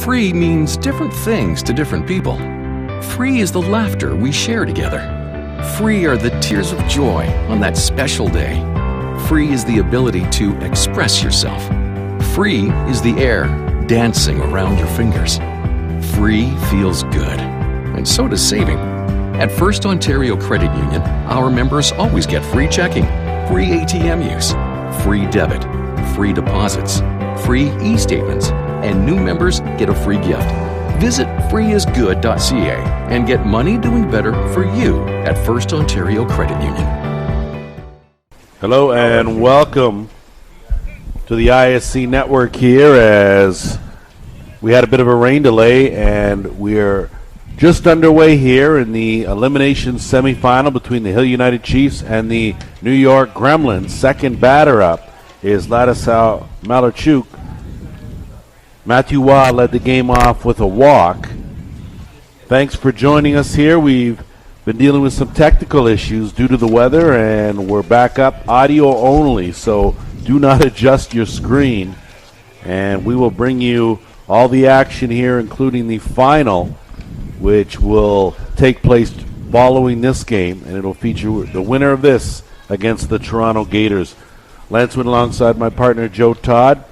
Free means different things to different people. Free is the laughter we share together. Free are the tears of joy on that special day. Free is the ability to express yourself. Free is the air dancing around your fingers. Free feels good, and so does saving. At First Ontario Credit Union, our members always get free checking, free ATM use, free debit, free deposits, free e-statements, and new members get a free gift. Visit freeisgood.ca and get money doing better for you at First Ontario Credit Union. Hello and welcome to the ISC network here, as we had a bit of a rain delay and we're just underway here in the elimination semifinal between the Hill United Chiefs and the New York Gremlins. Second batter up is Ladislav Malarchuk. Matthew Waugh led the game off with a walk. Thanks for joining us here. We've been dealing with some technical issues due to the weather, and we're back up audio only, so do not adjust your screen. And we will bring you all the action here, including the final, which will take place following this game, and it'll feature the winner of this against the Toronto Gators. Lance Wynn alongside my partner Joe Todd.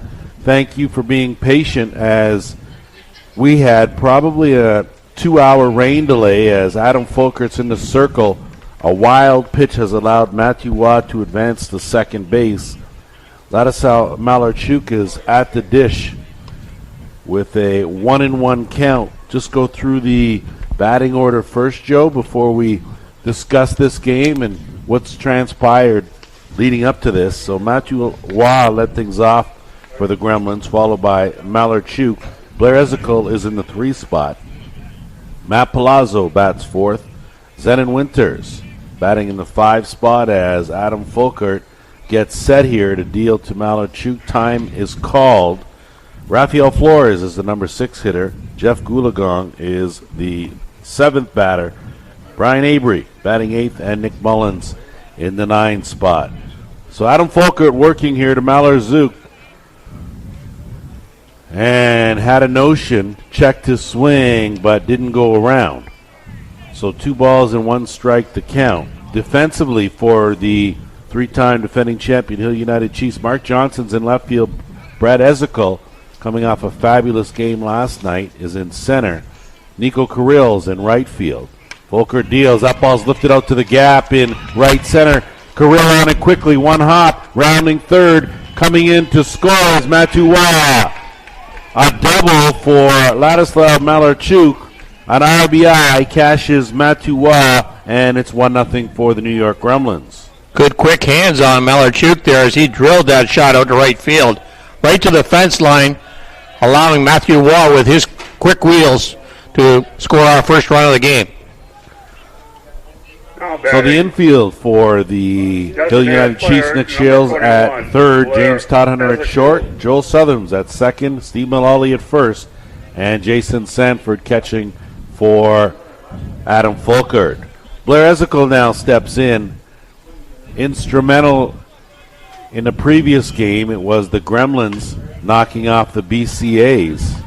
Thank you for being patient, as we had probably a 2-hour rain delay as Adam Folkert's in the circle. A wild pitch has allowed Matthew Waugh to advance to second base. Ladislav Malarchuk is at the dish with a 1-1 count. Just go through the batting order first, Joe, before we discuss this game and what's transpired leading up to this. So Matthew Waugh led things off for the Gremlins, followed by Malarchuk. Blair Ezekiel is in the 3 spot. Matt Palazzo bats fourth. Zenon Winters batting in the 5 spot as Adam Folkert gets set here to deal to Malarchuk. Time is called. Rafael Flores is the number 6 hitter. Jeff Goolagong is the 7th batter. Brian Avery batting 8th, and Nick Mullins in the 9 spot. So Adam Folkert working here to Malarchuk, and had a notion, checked his swing, but didn't go around. So 2 balls and 1 strike to count. Defensively for the 3-time defending champion Hill United Chiefs, Mark Johnson's in left field. Brad Ezekiel, coming off a fabulous game last night, is in center. Nico Carril's in right field. Folkert deals, that ball's lifted out to the gap in right center. Carrill on it quickly, 1 hop, rounding third. Coming in to score is Matthew Waugh. A double for Ladislav Malarchuk. An RBI cashes Matthew Waugh, and it's 1-0 for the New York Gremlins. Good quick hands on Malarchuk there as he drilled that shot out to right field, right to the fence line, allowing Matthew Waugh with his quick wheels to score our first run of the game. So the infield for the Hill United Chiefs, Nick Shales at third, James Todhunter at short, Joel Southerns at second, Steve Mullally at first, and Jason Sanford catching for Adam Folkert. Blair Ezekiel now steps in. Instrumental in the previous game, it was the Gremlins knocking off the BCAs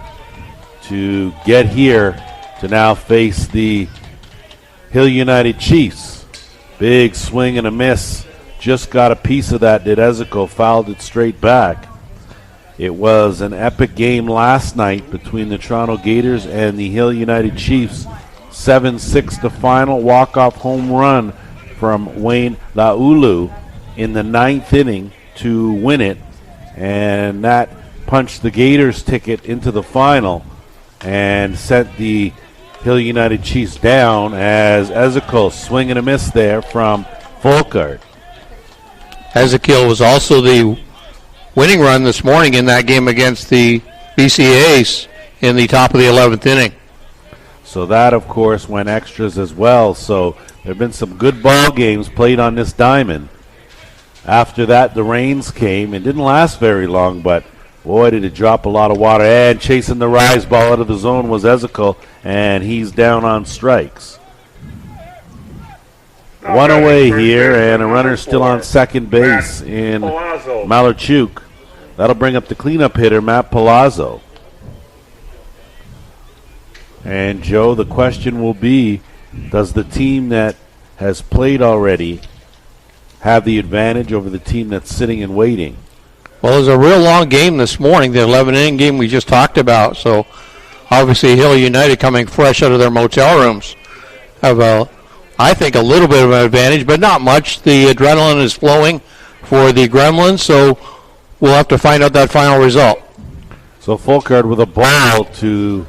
to get here to now face the Hill United Chiefs. Big swing and a miss. Just got a piece of that, did Ezekiel. Fouled it straight back. It was an epic game last night between the Toronto Gators and the Hill United Chiefs. 7-6 the final. Walk-off home run from Wayne Laulu in the 9th inning to win it. And that punched the Gators' ticket into the final and sent the Hill United Chiefs down as Ezekiel swing and a miss there from Folkert. Ezekiel was also the winning run this morning in that game against the BCAs in the top of the 11th inning. So that, of course, went extras as well. So there have been some good ball games played on this diamond. After that, the rains came. It didn't last very long, but boy, did it drop a lot of water. And chasing the rise ball out of the zone was Ezekiel, and he's down on strikes. 1 away here, and a runner still on second base in Malarchuk. That'll bring up the cleanup hitter, Matt Palazzo. And, Joe, the question will be, does the team that has played already have the advantage over the team that's sitting and waiting? Well, it was a real long game this morning, the 11-inning game we just talked about. So, obviously, Hill United coming fresh out of their motel rooms have, I think, a little bit of an advantage, but not much. The adrenaline is flowing for the Gremlins, so we'll have to find out that final result. So Folkard with a ball to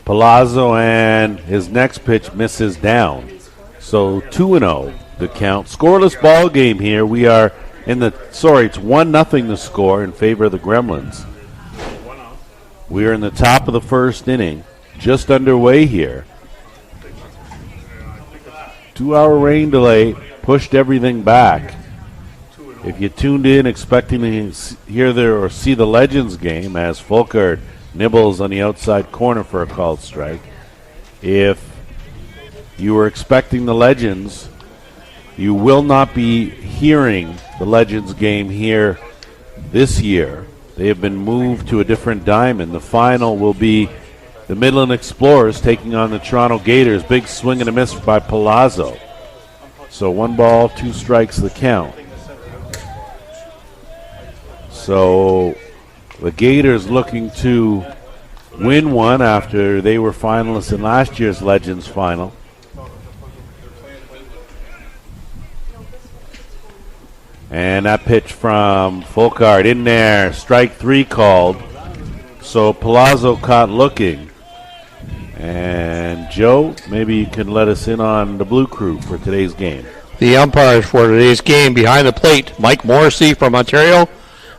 Palazzo, and his next pitch misses down. So 2-0 the count. Scoreless ball game here. We are in the, it's 1-0 the score in favor of the Gremlins. We are in the top of the first inning, just underway here. 2-hour rain delay pushed everything back. If you tuned in expecting to hear there or see the Legends game as Folkard nibbles on the outside corner for a called strike, if you were expecting the Legends, you will not be hearing the Legends game here this year. They have been moved to a different diamond. The final will be the Midland Explorers taking on the Toronto Gators. Big swing and a miss by Palazzo. So 1 ball, 2 strikes the count. So the Gators looking to win one after they were finalists in last year's Legends final. And that pitch from Folkard in there, strike 3 called. So Palazzo caught looking. And Joe, maybe you can let us in on the Blue Crew for today's game. The umpires for today's game behind the plate, Mike Morrissey from Ontario.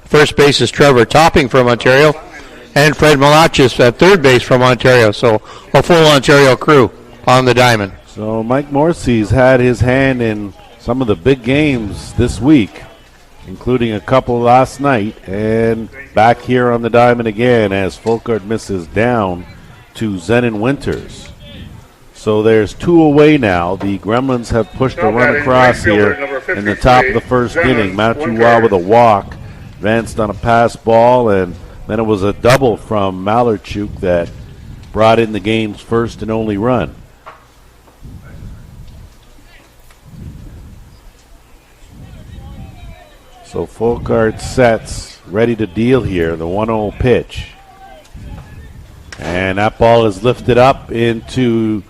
First base is Trevor Topping from Ontario. And Fred Malachis at third base from Ontario. So a full Ontario crew on the diamond. So Mike Morrissey's had his hand in some of the big games this week, including a couple last night, and back here on the diamond again as Folkard misses down to Zenon Winters. So there's 2 away now. The Gremlins have pushed a run across here in the top of the first inning. Matuwa with a walk, advanced on a pass ball, and then it was a double from Malarchuk that brought in the game's first and only run. So Folkard sets, ready to deal here, the 1-0 pitch. And that ball is lifted up into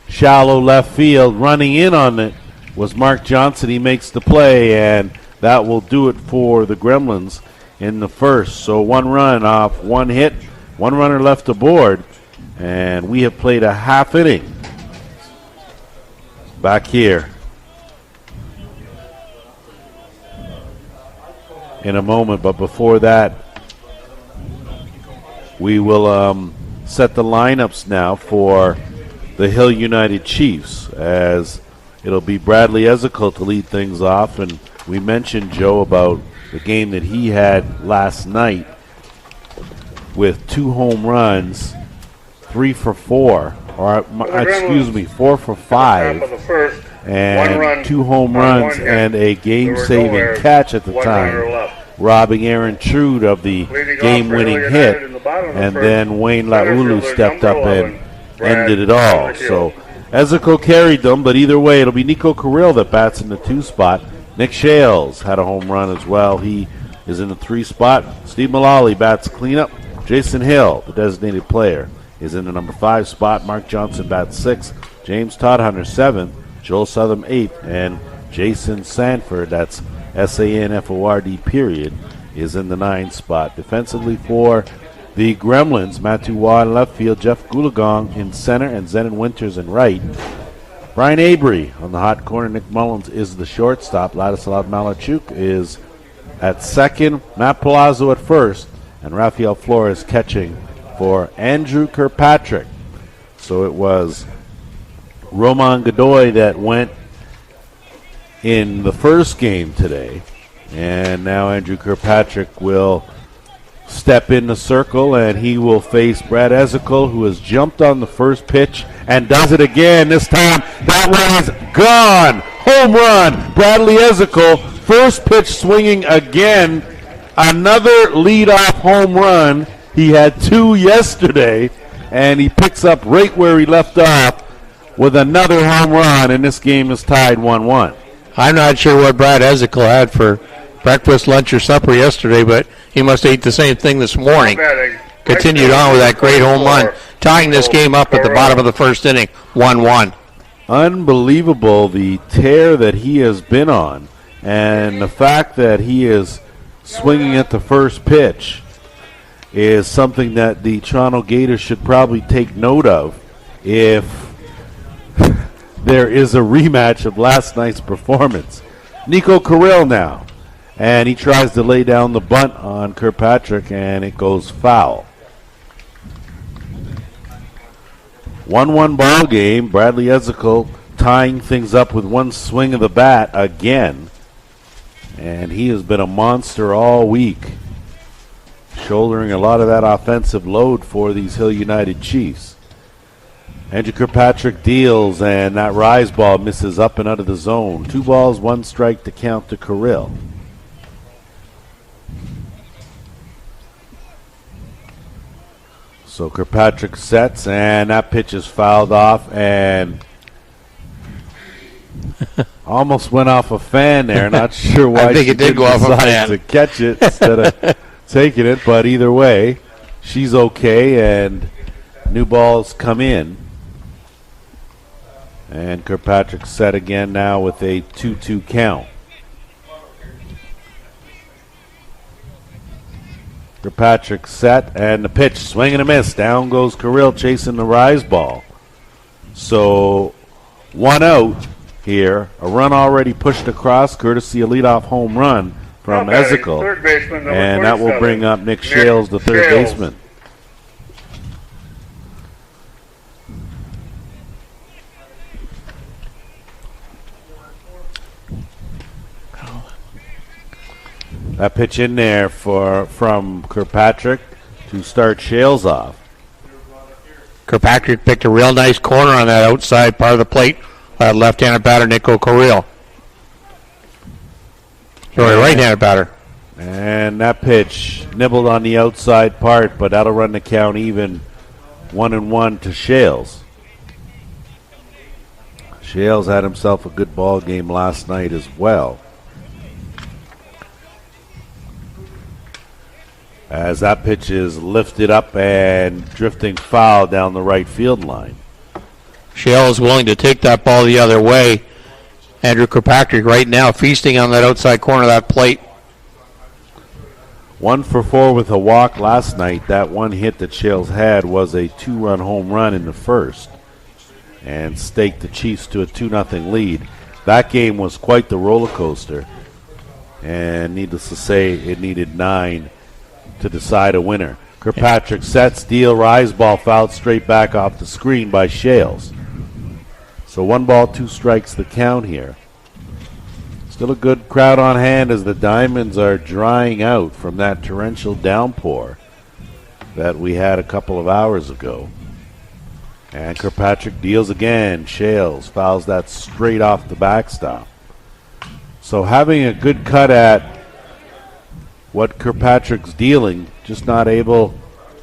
shallow left field. Running in on it was Mark Johnson. He makes the play, and that will do it for the Gremlins in the first. So 1 run off 1 hit, 1 runner left aboard, and we have played a half inning back here. In a moment, but before that, we will set the lineups now for the Hill United Chiefs, as it'll be Bradley Ezekiel to lead things off. And we mentioned, Joe, about the game that he had last night with 2 home runs, 3 for 4, or excuse me, 4 for 5, and 2 home runs and a game-saving catch at the time, robbing Aaron Trude of the game-winning hit. And then Wayne Laulu stepped up and ended it all. So Ezekiel carried them, but either way, it'll be Nico Carrill that bats in the 2 spot. Nick Shales had a home run as well. He is in the 3 spot. Steve Mullally bats cleanup. Jason Hill, the designated player, is in the number 5 spot. Mark Johnson bats 6. James Todhunter 7th. Joel Southam 8th. And Jason Sanford, that's SANFORD period, is in the 9 spot. Defensively for the Gremlins, Matuwa in left field, Jeff Goolagong in center, and Zenon Winters in right. Brian Avery on the hot corner. Nick Mullins is the shortstop. Ladislav Malachuk is at second. Matt Palazzo at first. And Rafael Flores catching for Andrew Kirkpatrick. So it was Roman Godoy that went in the first game today. And now Andrew Kirkpatrick will step in the circle, and he will face Brad Ezekiel, who has jumped on the first pitch and does it again. This time, that one is gone. Home run. Bradley Ezekiel, first pitch swinging again. Another leadoff home run. He had 2 yesterday, and he picks up right where he left off with another home run, and this game is tied 1-1. I'm not sure what Brad Ezekiel had for breakfast, lunch, or supper yesterday, but he must have ate the same thing this morning. Continued on with that great home run, tying this game up at the bottom of the first inning, 1-1. Unbelievable, the tear that he has been on, and the fact that he is swinging at the first pitch is something that the Toronto Gators should probably take note of if there is a rematch of last night's performance. Nico Carrill now, and he tries to lay down the bunt on Kirkpatrick, and it goes foul. 1-1 ball game. Bradley Ezekiel tying things up with one swing of the bat again, and he has been a monster all week, shouldering a lot of that offensive load for these Hill United Chiefs. Andrew Kirkpatrick deals, and that rise ball misses up and out of the zone. 2 balls, 1 strike to count to Carrill. So Kirkpatrick sets, and that pitch is fouled off, and almost went off a fan there. Not sure why I think it did go off a fan to catch it instead of taking it, but either way, she's okay, and new balls come in. And Kirkpatrick set again now with a 2-2 count. Kirkpatrick set, and the pitch, swing and a miss. Down goes Carrill chasing the rise ball. So 1 out here. A run already pushed across, courtesy a leadoff home run from Ezekiel. And that will bring up Nick Shales, the third baseman. That pitch in there from Kirkpatrick to start Shales off. Kirkpatrick picked a real nice corner on that outside part of the plate. Left-handed batter, Nico Carrill. Sorry, right-handed batter. And that pitch nibbled on the outside part, but that'll run the count even 1-1 to Shales. Shales had himself a good ball game last night as well. As that pitch is lifted up and drifting foul down the right field line. Shales is willing to take that ball the other way. Andrew Kirkpatrick right now feasting on that outside corner of that plate. 1 for 4 with a walk last night. That one hit that Shales had was a 2-run home run in the first and staked the Chiefs to a 2-0 lead. That game was quite the roller coaster, and needless to say, it needed 9 to decide a winner. Kirkpatrick sets, deal, rise ball fouled straight back off the screen by Shales. So 1 ball, 2 strikes the count here. Still a good crowd on hand as the Diamonds are drying out from that torrential downpour that we had a couple of hours ago. And Kirkpatrick deals again. Shales fouls that straight off the backstop. So having a good cut at what Kirkpatrick's dealing, just not able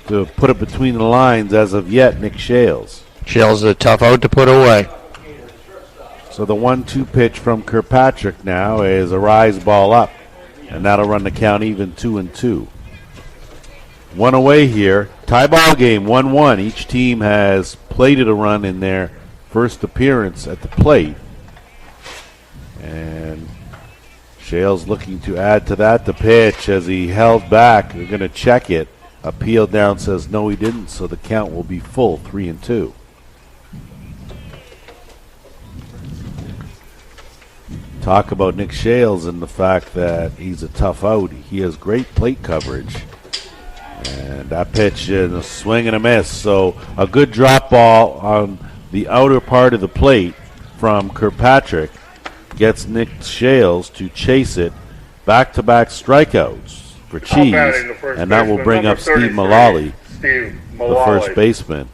to put it between the lines as of yet, Nick Shales. Shales is a tough out to put away. So the 1-2 pitch from Kirkpatrick now is a rise ball up, and that'll run the count even 2-2. 1 away here. Tie ball game, 1-1. Each team has plated a run in their first appearance at the plate. And Shales looking to add to that. The pitch as he held back. They're going to check it. Appeal down says no, he didn't, so the count will be full, 3-2. Talk about Nick Shales and the fact that he's a tough out. He has great plate coverage. And that pitch is a swing and a miss. So a good drop ball on the outer part of the plate from Kirkpatrick gets Nick Shales to chase it. Back-to-back strikeouts for Cheese. And that will bring up Steve Mullally, the first baseman.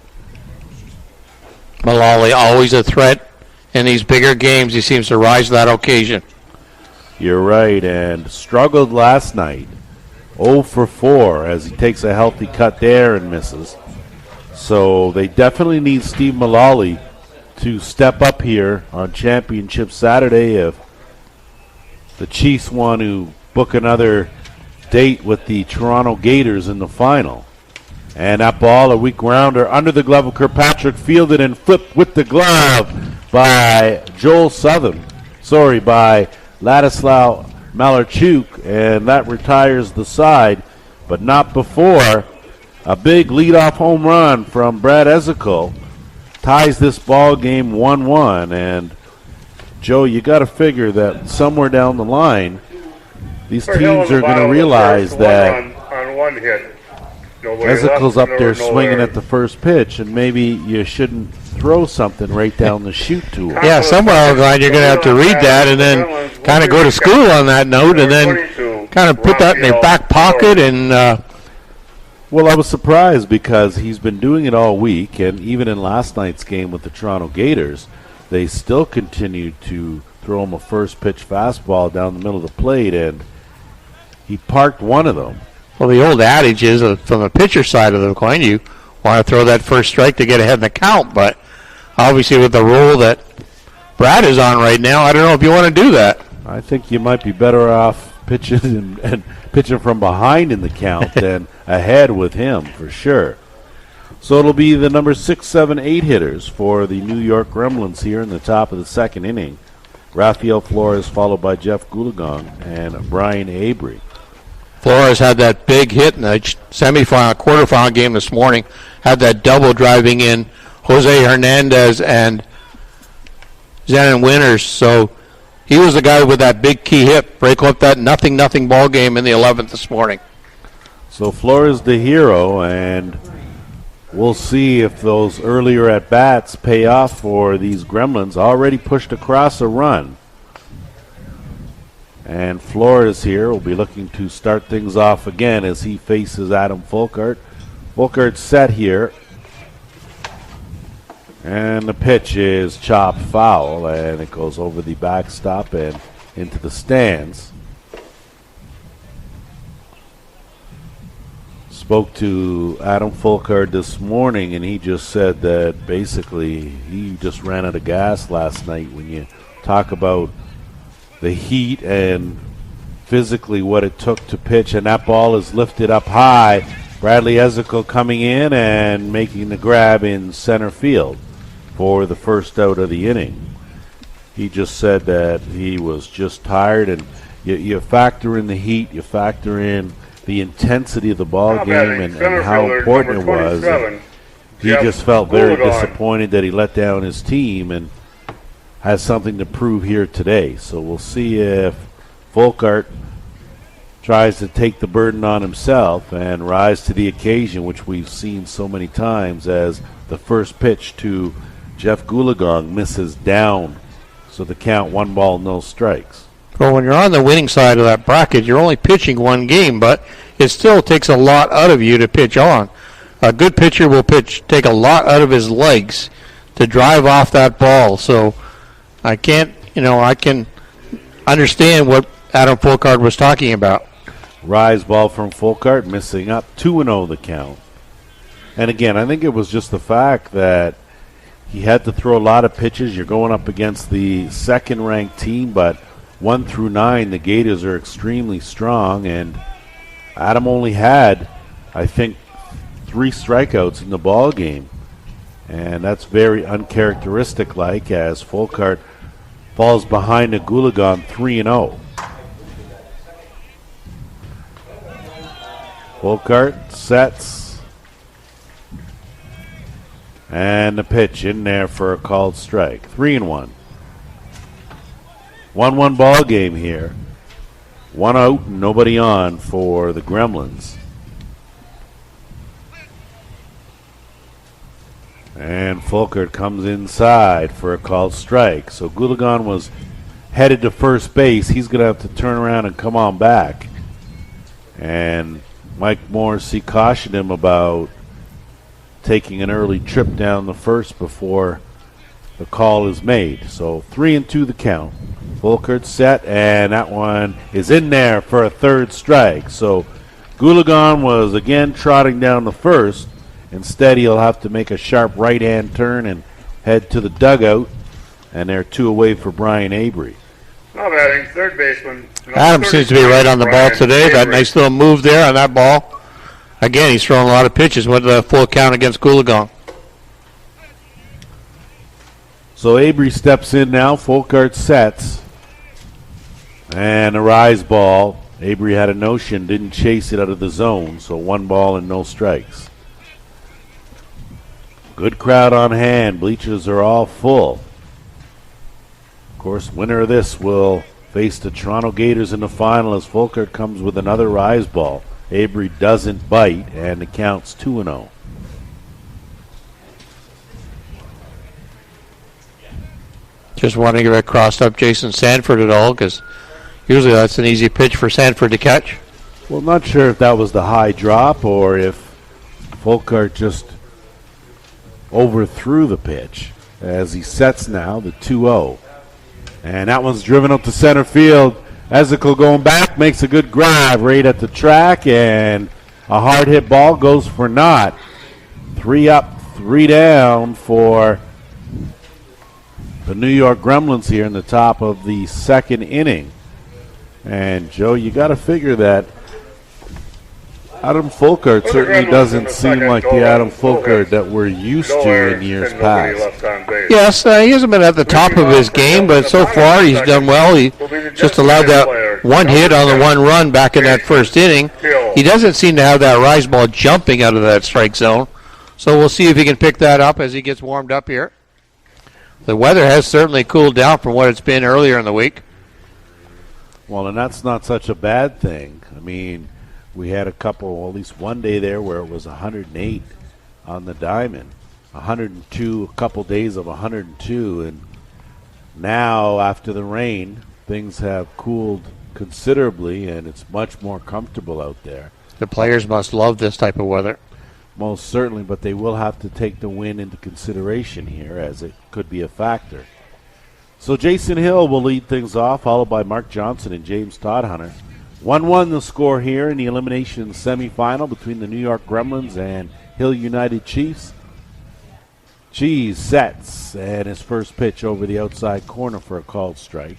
Mullally always a threat in these bigger games. He seems to rise to that occasion. You're right, and struggled last night. 0 for 4 as he takes a healthy cut there and misses. So they definitely need Steve Mullally to step up here on Championship Saturday if the Chiefs want to book another date with the Toronto Gators in the final. And that ball, a weak rounder under the glove of Kirkpatrick, fielded and flipped with the glove by by Ladislav Malarchuk, and that retires the side, but not before a big leadoff home run from Brad Ezekiel ties this ball game 1-1. And Joe, you got to figure that somewhere down the line, these teams are going to realize that on one hit. Ezekiel's up there swinging at the first pitch, and maybe you shouldn't throw something right down the chute to him. Yeah, somewhere along the line you're going to have to read that and then kind of go to school on that note and then kind of put that in your back pocket. And well, I was surprised because he's been doing it all week, and even in last night's game with the Toronto Gators, they still continued to throw him a first pitch fastball down the middle of the plate, and he parked one of them. Well, the old adage is from the pitcher side of the coin, you want to throw that first strike to get ahead in the count. But obviously with the role that Brad is on right now, I don't know if you want to do that. I think you might be better off pitching and pitching from behind in the count than ahead with him for sure. So it'll be the number 6, 7, 8 hitters for the New York Gremlins here in the top of the second inning. Rafael Flores followed by Jeff Goolagong and Brian Avery. Flores had that big hit in the semifinal, quarterfinal game this morning, had that double driving in Jose Hernandez and Zenon Winters. So he was the guy with that big key hit, break up that 0-0 ball game in the 11th this morning. So Flores the hero, and we'll see if those earlier at-bats pay off for these Gremlins. Already pushed across a run. And Flores here will be looking to start things off again as he faces Adam Folkart. Folkart's set here. And the pitch is chopped foul, and it goes over the backstop and into the stands. Spoke to Adam Folkart this morning, and he just said that basically he just ran out of gas last night. When you talk about the heat and physically what it took to pitch, and that ball is lifted up high. Bradley Ezekiel coming in and making the grab in center field for the first out of the inning. He just said that he was just tired, and you factor in the heat, you factor in the intensity of the ball game and how important it was. He just felt very disappointed that he let down his team and has something to prove here today. So we'll see if Folkart tries to take the burden on himself and rise to the occasion, which we've seen so many times, as the first pitch to Jeff Goolagong misses down. So the count 1 ball, no strikes. Well, when you're on the winning side of that bracket, you're only pitching one game, but it still takes a lot out of you to pitch on. A good pitcher will take a lot out of his legs to drive off that ball. So I can understand what Adam Folkart was talking about. Rise ball from Folkart, missing up, 2-0 the count. And again, I think it was just the fact that he had to throw a lot of pitches. You're going up against the second-ranked team, but 1 through 9, the Gators are extremely strong, and Adam only had, I think, 3 strikeouts in the ball game. And that's very uncharacteristic-like, as Folkart falls behind a Goolagong 3-0. Folkart sets. And the pitch in there for a called strike. 3-1. 1-1 ball game here. 1 out, nobody on for the Gremlins. And Folkart comes inside for a called strike. So Goolagong was headed to first base. He's going to have to turn around and come on back. And Mike Morrissey cautioned him about taking an early trip down the first before the call is made. So 3-2 the count. Folkart set, and that one is in there for a third strike. So Goolagong was again trotting down the first, Instead, he'll have to make a sharp right-hand turn and head to the dugout, and they're 2 away for Brian Avery. Now batting, third baseman. Adams seems to be right on the ball today. That nice little move there on that ball. Again, he's throwing a lot of pitches. Went to the full count against Goolagong. So Avery steps in now. Folkart sets. And a rise ball. Avery had a notion, didn't chase it out of the zone. So 1 ball and no strikes. Good crowd on hand. Bleachers are all full. Of course, winner of this will face the Toronto Gators in the final as Folkart comes with another rise ball. Avery doesn't bite, and the count's 2-0. Just wondering if it crossed up Jason Sanford at all, because usually that's an easy pitch for Sanford to catch. Well, not sure if that was the high drop or if Folkart just overthrew the pitch as he sets now the 2-0. And that one's driven up to center field. Ezekiel going back, makes a good grab right at the track, and a hard hit ball goes for naught. 3 up, 3 down for the New York Gremlins here in the top of the 2nd inning. And Joe, you got to figure that Adam Folkart certainly doesn't seem like the Adam Folkart that we're used to in years past. Yes, he hasn't been at the top of his game, but so far he's done well. He just allowed that 1 hit on the 1 run back in that 1st inning. He doesn't seem to have that rise ball jumping out of that strike zone. So we'll see if he can pick that up as he gets warmed up here. The weather has certainly cooled down from what it's been earlier in the week. Well, and that's not such a bad thing. I mean, we had at least one day there where it was 108 on the diamond, 102, a couple days of 102, and now after the rain, things have cooled considerably, and it's much more comfortable out there. The players must love this type of weather. Most certainly, but they will have to take the wind into consideration here, as it could be a factor. So Jason Hill will lead things off, followed by Mark Johnson and James Todhunter. 1-1 the score here in the elimination semifinal between the New York Gremlins and Hill United Chiefs. Cheese sets, and his first pitch over the outside corner for a called strike.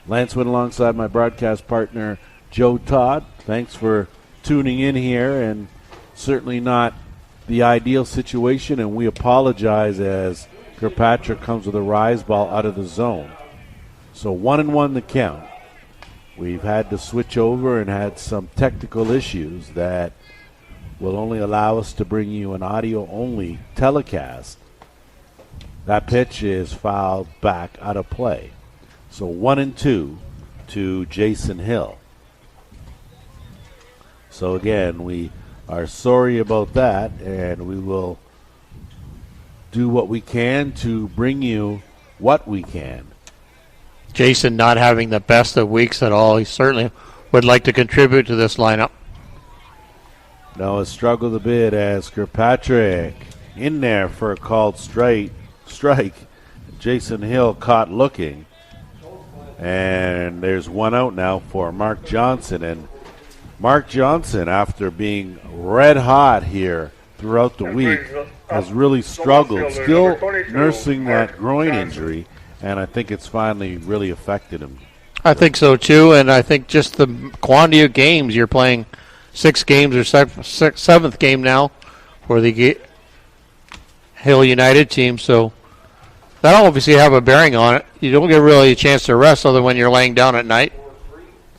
Lance went alongside my broadcast partner, Joe Todd. Thanks for tuning in here, and certainly not the ideal situation, and we apologize as Kirkpatrick comes with a rise ball out of the zone. So 1-1 the count. We've had to switch over and had some technical issues that will only allow us to bring you an audio-only telecast. That pitch is fouled back out of play. So 1-2 to Jason Hill. So again, we are sorry about that, and we will do what we can to bring you what we can. Jason not having the best of weeks at all. He certainly would like to contribute to this lineup. Now has struggled a bit as Kirkpatrick in there for a called strike. Jason Hill caught looking. And there's 1 out now for Mark Johnson. And Mark Johnson, after being red hot here throughout the week, has really struggled, still nursing that groin injury. And I think it's finally really affected him. I think so, too, and I think just the quantity of games. You're playing 6 games or 7th game now for the Hill United team, so that'll obviously have a bearing on it. You don't get really a chance to rest other than when you're laying down at night.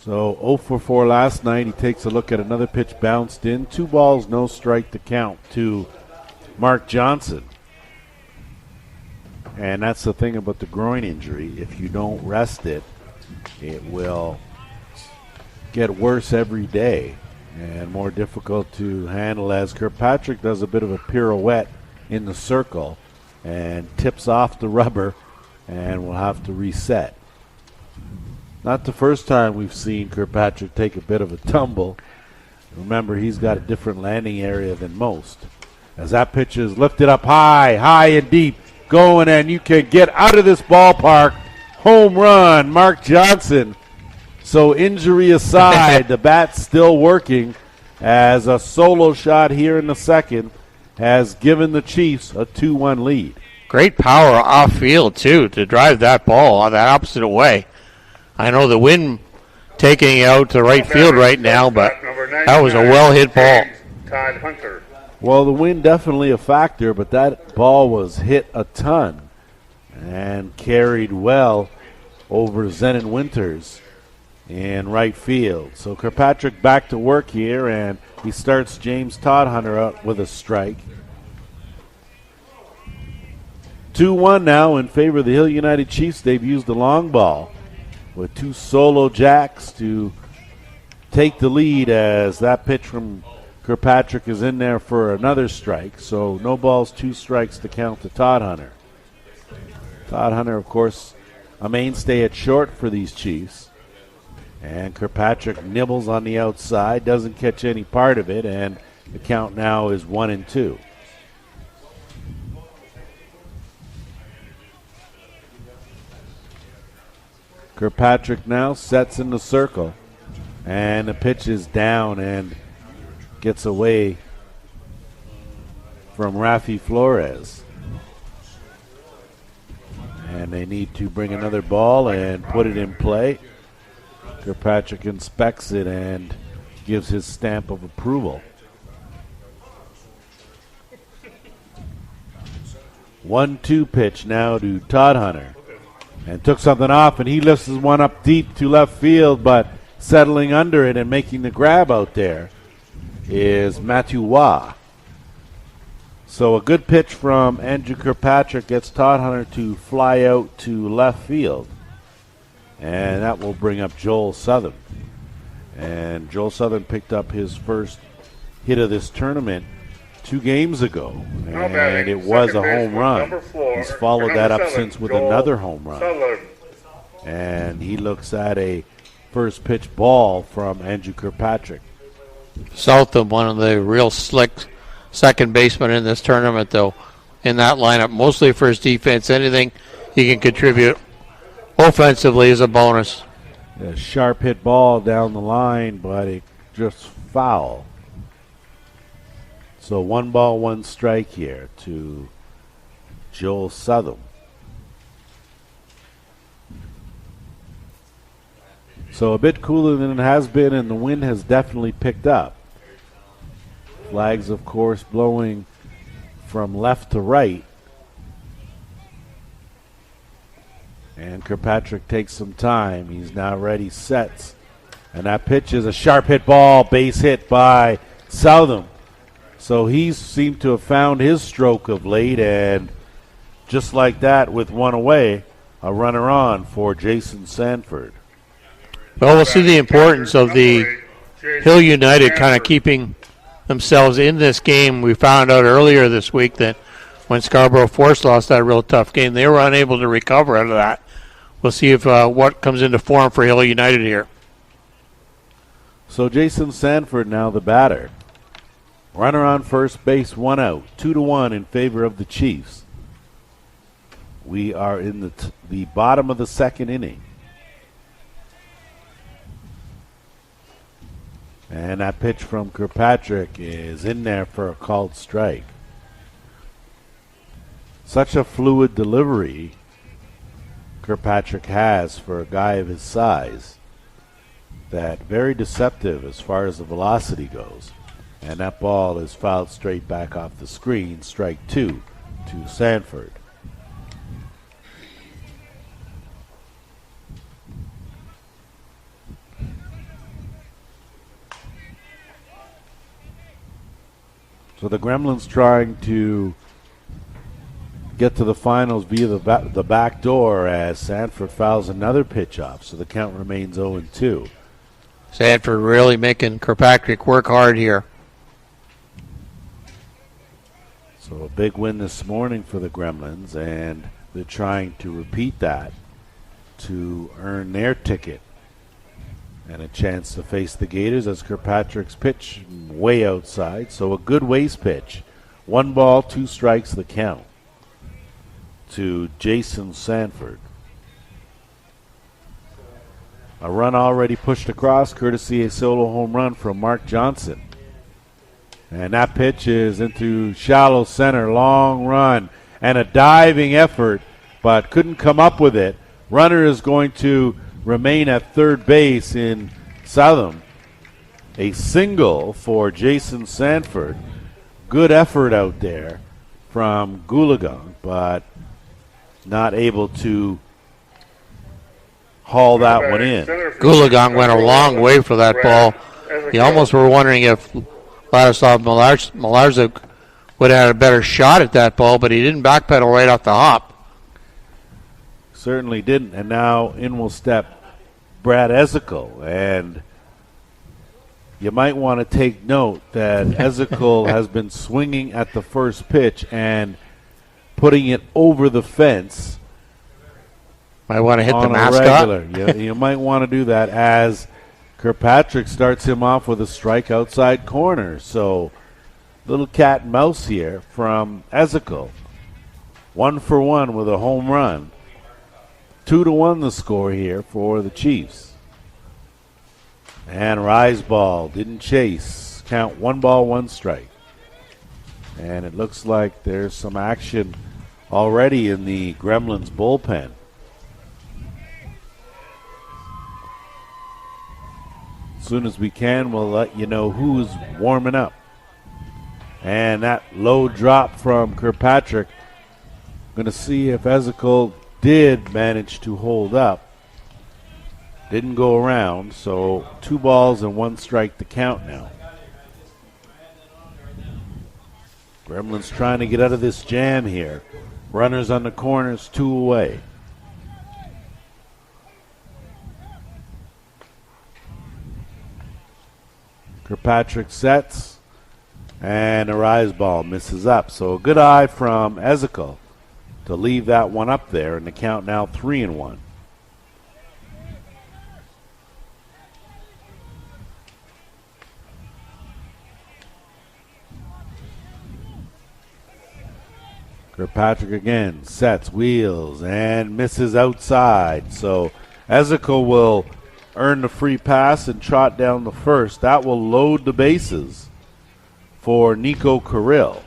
So 0 for 4 last night. He takes a look at another pitch bounced in. 2 balls, no strike to count to Mark Johnson. And that's the thing about the groin injury. If you don't rest it, it will get worse every day and more difficult to handle as Kirkpatrick does a bit of a pirouette in the circle and tips off the rubber and will have to reset. Not the first time we've seen Kirkpatrick take a bit of a tumble. Remember, he's got a different landing area than most. As that pitch is lifted up high and deep, going, and you can get out of this ballpark. Home run, Mark Johnson. So injury aside, the bat's still working as a solo shot here in the second. has given the Chiefs a 2-1 lead. Great power off field, too, to drive that ball on that opposite way. I know the wind taking it out to right field right now, but that was a well-hit ball. Todd Hunter. Well, the wind definitely a factor, but that ball was hit a ton and carried well over Zenon Winters in right field. So Kirkpatrick back to work here, and he starts James Todhunter up with a strike. 2-1 now in favor of the Hill United Chiefs. They've used the long ball with 2 solo jacks to take the lead, as that pitch from Kirkpatrick is in there for another strike. So no balls, 2 strikes to count to Todhunter. Todhunter, of course, a mainstay at short for these Chiefs. And Kirkpatrick nibbles on the outside, doesn't catch any part of it, and the count now is 1-2. Kirkpatrick now sets in the circle, and the pitch is down and gets away from Rafi Flores. And they need to bring another ball and put it in play. Kirkpatrick inspects it and gives his stamp of approval. 1-2 pitch now to Todhunter. And took something off, and he lifts his one up deep to left field, but settling under it and making the grab out there is Matthew Waugh. So a good pitch from Andrew Kirkpatrick gets Todhunter to fly out to left field. And that will bring up Joel Southern. And Joel Southern picked up his first hit of this tournament 2 games ago. And it was a home run. He's followed that up since with another home run. And he looks at a first pitch ball from Andrew Kirkpatrick. Southam, one of the real slick second baseman in this tournament, though, in that lineup, mostly for his defense. Anything he can contribute offensively is a bonus. A sharp hit ball down the line, but it just foul. So 1 ball, 1 strike here to Joel Southam. So a bit cooler than it has been, and the wind has definitely picked up. Flags, of course, blowing from left to right. And Kirkpatrick takes some time. He's now ready, sets. And that pitch is a sharp hit ball, base hit by Southam. So he seemed to have found his stroke of late, and just like that, with 1 away, a runner on for Jason Sanford. Well, we'll see the importance of the Hill United kind of keeping themselves in this game. We found out earlier this week that when Scarborough Force lost that real tough game, they were unable to recover out of that. We'll see if what comes into form for Hill United here. So Jason Sanford now the batter. Runner on first base, 1 out, 2-1 in favor of the Chiefs. We are in the bottom of the 2nd inning. And that pitch from Kirkpatrick is in there for a called strike. Such a fluid delivery Kirkpatrick has for a guy of his size. That very deceptive as far as the velocity goes. And that ball is fouled straight back off the screen. Strike 2 to Sanford. So the Gremlins trying to get to the finals via the back door, as Sanford fouls another pitch off. So the count remains 0-2. Sanford really making Kirkpatrick work hard here. So a big win this morning for the Gremlins, and they're trying to repeat that to earn their ticket and a chance to face the Gators, as Kirkpatrick's pitch way outside. So a good waste pitch. 1 ball, 2 strikes the count to Jason Sanford. A run already pushed across, courtesy a solo home run from Mark Johnson. And that pitch is into shallow center, long run, and a diving effort, but couldn't come up with it. Runner is going to remain at third base in Southam. A single for Jason Sanford. Good effort out there from Goolagong, but not able to haul that one in. Goolagong went a long way for that ball. You almost were wondering if Vladislav Malarczyk would have had a better shot at that ball, but he didn't backpedal right off the hop. Certainly didn't. And now in will step Brad Ezekiel. And you might want to take note that Ezekiel has been swinging at the first pitch and putting it over the fence. Might want to hit the mascot. You might want to do that as Kirkpatrick starts him off with a strike outside corner. So little cat and mouse here from Ezekiel. 1 for 1 with a home run. 2-1 the score here for the Chiefs. And rise ball, didn't chase. Count 1 ball, 1 strike. And it looks like there's some action already in the Gremlins bullpen. As soon as we can, we'll let you know who's warming up. And that low drop from Kirkpatrick. Going to see if Ezekiel did manage to hold up. Didn't go around, so 2 balls and 1 strike to count now. Gremlins trying to get out of this jam here. Runners on the corners, 2 away. Kirkpatrick sets, and a rise ball misses up. So a good eye from Ezekiel to leave that one up there, and the count now 3-1. Kirkpatrick again sets, wheels, and misses outside. So Ezekiel will earn the free pass and trot down the first. That will load the bases for Nico Kirill.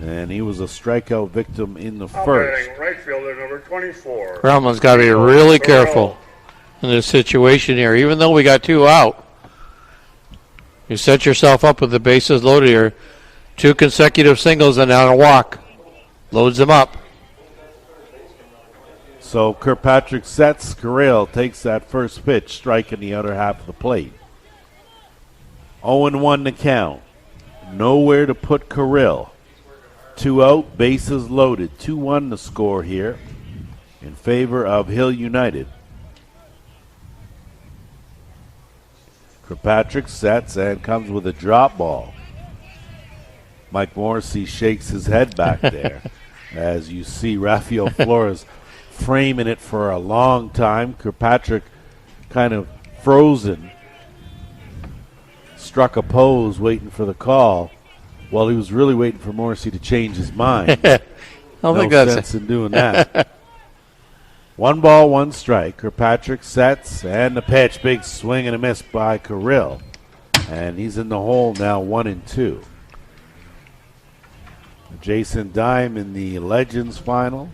And he was a strikeout victim in the first. Right fielder number 24. Gremlin's got to be really careful in this situation here. Even though we got 2 out, you set yourself up with the bases loaded here. 2 consecutive singles and now a walk. Loads them up. So Kirkpatrick sets. Kirill takes that first pitch, striking the other half of the plate. 0-1 to count. Nowhere to put Kirill. 2 out, bases loaded. 2-1 the score here in favor of Hill United. Kirkpatrick sets and comes with a drop ball. Mike Morrissey shakes his head back there as you see Rafael Flores framing it for a long time. Kirkpatrick kind of frozen. Struck a pose waiting for the call. Well, he was really waiting for Morrissey to change his mind. No sense in doing that. 1 ball, 1 strike. Kirkpatrick sets, and the pitch. Big swing and a miss by Kirill. And he's in the hole now, 1-2. Jason Dime in the Legends final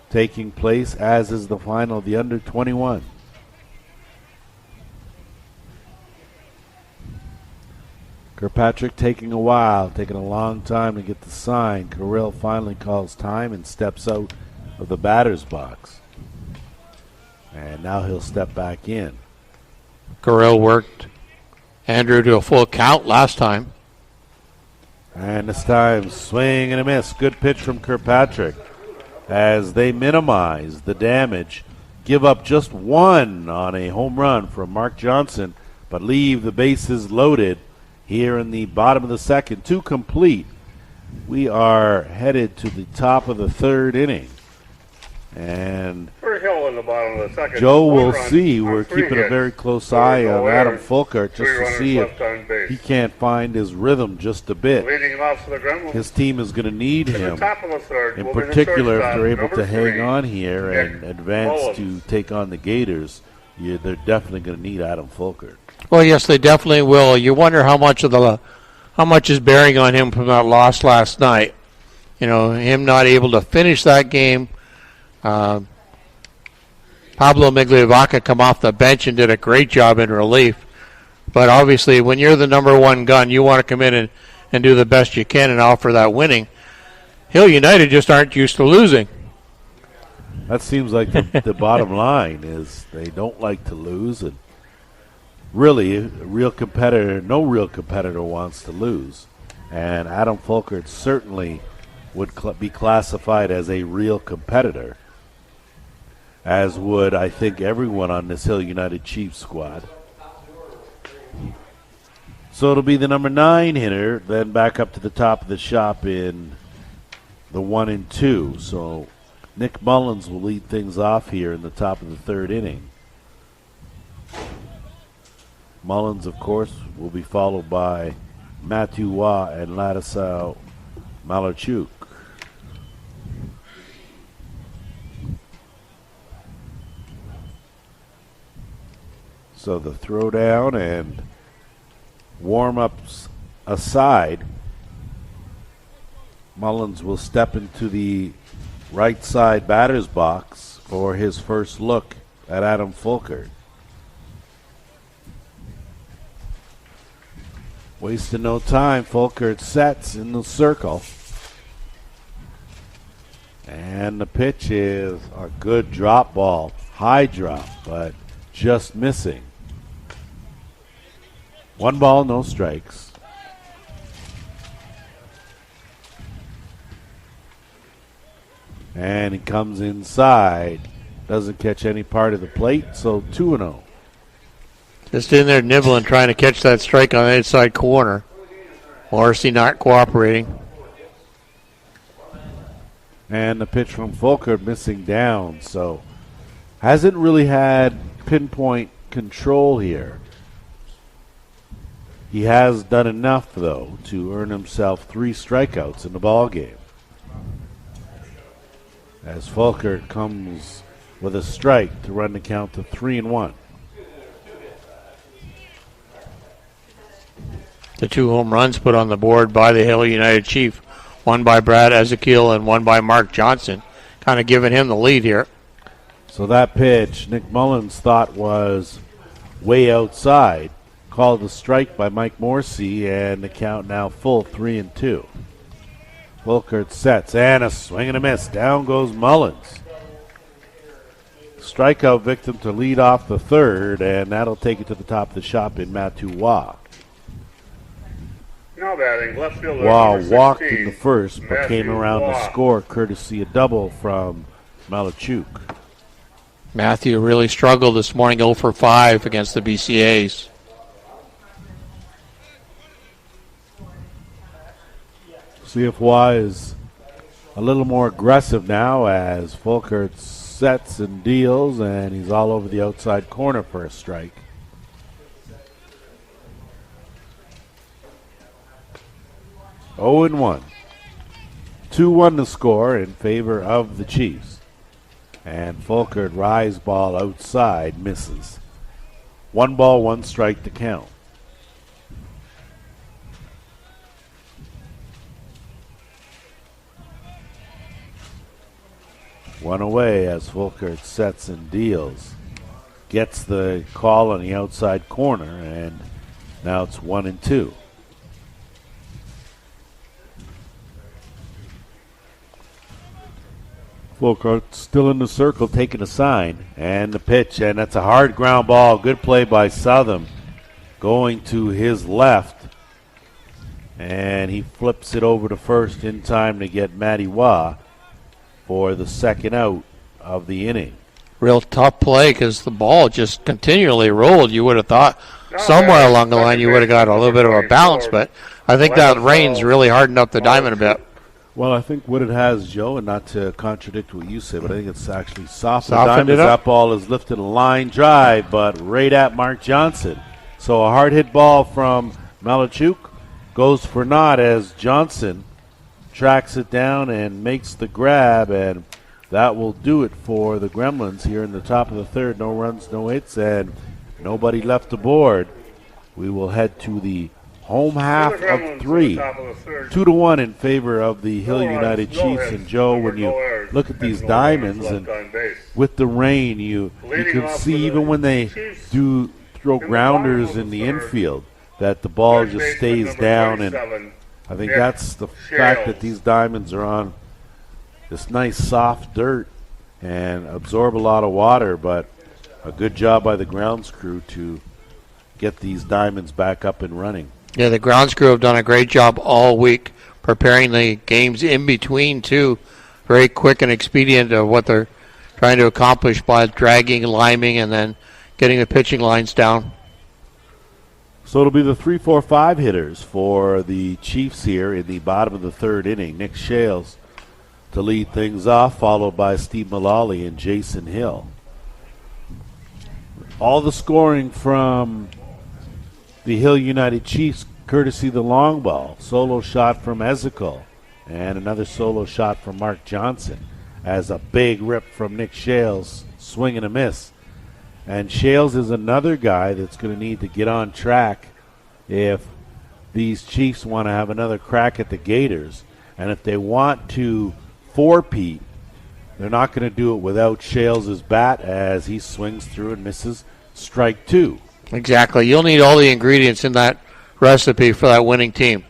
taking place, as is the final of the under-21. Kirkpatrick taking a while, taking a long time to get the sign. Kirill finally calls time and steps out of the batter's box. And now he'll step back in. Kirill worked Andrew to a full count last time. And this time, swing and a miss. Good pitch from Kirkpatrick as they minimize the damage. Give up just 1 on a home run from Mark Johnson, but leave the bases loaded here in the bottom of the second. 2 complete. We are headed to the top of the 3rd inning. And Hill in the bottom of the second. Joe will see. We're keeping a very close eye on Adam Fulkert just to see if he can't find his rhythm just a bit. Leading off for the Gremlins. His team is going to need him, Top of the third, in particular if they're able to hang on here and advance to take on the Gators. They're definitely going to need Adam Fulkert. Well, yes, they definitely will. You wonder how much of how much is bearing on him from that loss last night. You know, him not able to finish that game. Pablo Migliovaca come off the bench and did a great job in relief. But obviously, when you're the number one gun, you want to come in and do the best you can and offer that winning. Hill United just aren't used to losing. That seems like the bottom line is they don't like to lose, and really, a real competitor, no real competitor wants to lose. And Adam Folkert certainly would be classified as a real competitor, as would, I think, everyone on this Hill United Chiefs squad. So it'll be the number 9 hitter, then back up to the top of the shop in the 1 and 2. So Nick Mullins will lead things off here in the top of the 3rd inning. Mullins, of course, will be followed by Matthew Waugh and Ladislav Malarchuk. So the throwdown and warm-ups aside, Mullins will step into the right side batter's box for his first look at Adam Folkert. Wasting no time, Folkert sets in the circle. And the pitch is a good drop ball, high drop, but just missing. 1 ball, no strikes. And he comes inside. Doesn't catch any part of the plate, so 2-0. Just in there nibbling, trying to catch that strike on the inside corner. Morrissey not cooperating. And the pitch from Folkert missing down, so hasn't really had pinpoint control here. He has done enough, though, to earn himself 3 strikeouts in the ballgame. As Folkert comes with a strike to run the count to 3-1. The 2 home runs put on the board by the Hill United Chief. One by Brad Ezekiel and one by Mark Johnson. Kind of giving him the lead here. So that pitch, Nick Mullins thought was way outside. Called a strike by Mike Morrissey, and the count now full 3-2. Folkert sets, and a swing and a miss. Down goes Mullins. Strikeout victim to lead off the 3rd, and that'll take it to the top of the shop in Matthew Waugh. Now batting, left fielder. Waugh number walked 16, in the first, but came Matthew around Waugh. to score courtesy a double from Malarchuk. Matthew really struggled this morning, 0 for 5 against the BCAs. See if Waugh is a little more aggressive now as Folkert sets and deals, and he's all over the outside corner for a strike. Oh and 1. 2-1 to score in favor of the Chiefs. And Folkert rise ball outside, misses. 1 ball, 1 strike to count. One away as Folkert sets and deals. Gets the call on the outside corner, and now it's 1-2. Folkert still in the circle, taking a sign, and the pitch, and that's a hard ground ball. Good play by Southam, going to his left, and he flips it over to first in time to get Matty Waugh for the 2nd out of the inning. Real tough play because the ball just continually rolled. You would have thought somewhere along the line you would have got a little bit of a balance, but I think that rain's really hardened up the diamond a bit. Well, I think what it has, Joe, and not to contradict what you say, but I think it's actually softened Softened it up. That ball is lifted a line drive, but right at Mark Johnson. So a hard hit ball from Malarchuk goes for naught as Johnson tracks it down and makes the grab, and that will do it for the Gremlins here in the top of the 3rd. No runs, no hits, and nobody left aboard. We will head to the Home half For the Gremlins of in 3. the top of the third. 2-1 in favor of the Hill No runs, United no Chiefs. hits, And Joe, number when you no errors, look at and these no runners diamonds left and on base. with the rain, you Leading can off see for the even when they Chiefs do throw in the grounders bottom of in the the third, infield that the ball Third just baseman stays number down, and 27, I think Nick that's the fact that Shales. these diamonds are on this nice soft dirt and absorb a lot of water, but a good job by the grounds crew to get these diamonds back up and running. Yeah, the grounds crew have done a great job all week preparing the games in between, too. Very quick and expedient of what they're trying to accomplish by dragging, liming, and then getting the pitching lines down. So it'll be the 3-4-5 hitters for the Chiefs here in the bottom of the third inning. Nick Shales to lead things off, followed by Steve Mullally and Jason Hill. All the scoring from the Hill United Chiefs, courtesy the long ball. Solo shot from Ezekiel and another solo shot from Mark Johnson as a big rip from Nick Shales, swing and a miss. And Shales is another guy that's going to need to get on track if these Chiefs want to have another crack at the Gators. And if they want to four-peat, they're not going to do it without Shales' bat as he swings through and misses strike 2. Exactly. You'll need all the ingredients in that recipe for that winning team.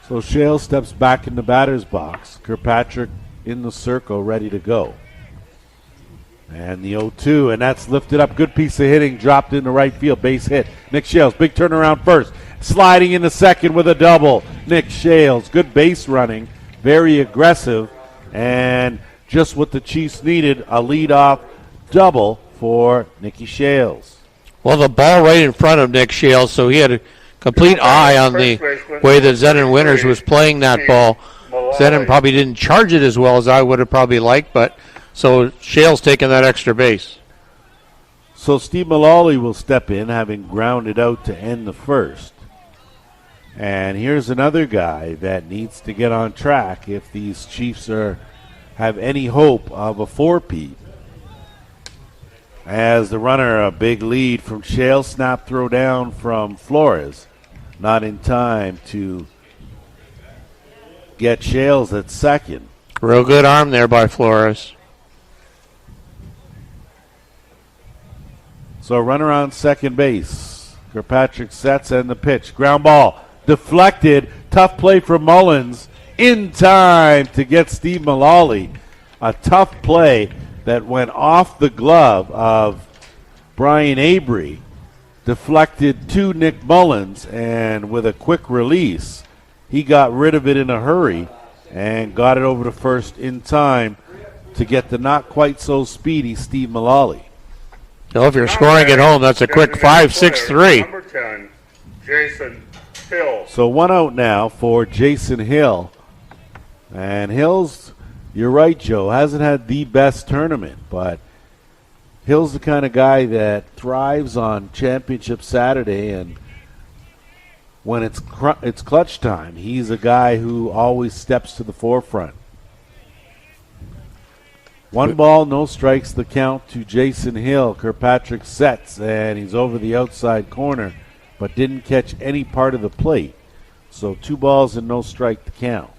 So Shales steps back in the batter's box. Kirkpatrick in the circle, ready to go. And the 0-2, and that's lifted up. Good piece of hitting, dropped into right field, base hit. Nick Shales, big turnaround first. Sliding into second with a double. Nick Shales, good base running, very aggressive, and just what the Chiefs needed, a leadoff double for Nicky Shales. Well, the ball right in front of Nick Shales, so he had a complete eye on the way that Zenon Winters was playing that ball. Zenon probably didn't charge it as well as I would have probably liked, but so Shales taking that extra base. So Steve Mullally will step in, having grounded out to end the first. And here's another guy that needs to get on track if these Chiefs have any hope of a four-peat. As the runner, a big lead from Shales, snap throw down from Flores. Not in time to get Shales at second. Real good arm there by Flores. So runner on second base. Kirkpatrick sets and the pitch. Ground ball deflected. Tough play from Mullins in time to get Steve Mullally. A tough play that went off the glove of Brian Avery. Deflected to Nick Mullins, and with a quick release, he got rid of it in a hurry and got it over to first in time to get the not quite so speedy Steve Mullally. So if you're scoring at home, that's a quick 5-6-3. Number 10, Jason Hill. So one out now for Jason Hill. And Hill's, you're right, Joe, hasn't had the best tournament, but Hill's the kind of guy that thrives on Championship Saturday, and when it's clutch time, he's a guy who always steps to the forefront. 1 ball, no strikes, the count to Jason Hill. Kirkpatrick sets, and he's over the outside corner, but didn't catch any part of the plate. So 2 balls and no strike to count.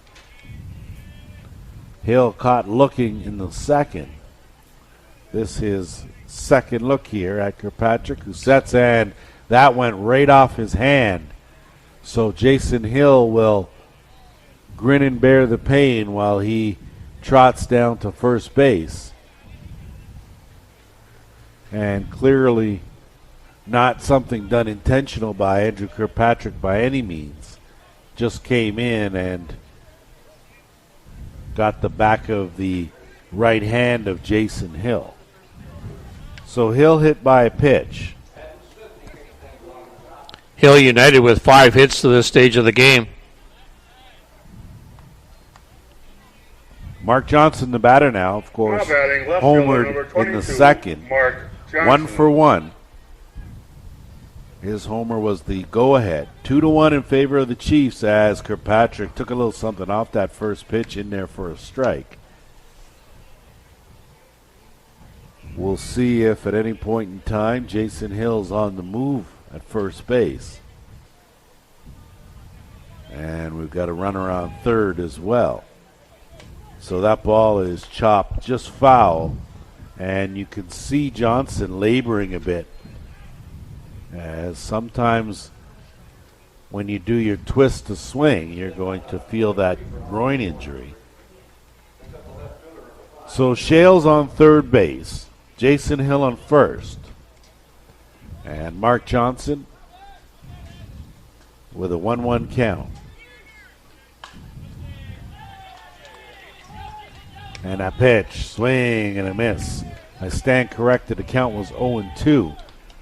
Hill caught looking in the second. This is second look here at Kirkpatrick, who sets, and that went right off his hand. So Jason Hill will grin and bear the pain while he trots down to first base. And clearly not something done intentional by Andrew Kirkpatrick by any means. Just came in and got the back of the right hand of Jason Hill. So Hill hit by a pitch. Hill United with 5 hits to this stage of the game. Mark Johnson, the batter now, of course, homered in the second. Mark Johnson. 1 for 1. His homer was the go-ahead. 2-1 in favor of the Chiefs as Kirkpatrick took a little something off that first pitch in there for a strike. We'll see if at any point in time Jason Hill's on the move at first base. And we've got a runner on third as well. So that ball is chopped just foul. And you can see Johnson laboring a bit, as sometimes when you do your twist to swing, you're going to feel that groin injury. So Shales on third base, Jason Hill on first, and Mark Johnson with a 1-1 count. And a pitch, swing and a miss. I stand corrected, the count was 0-2.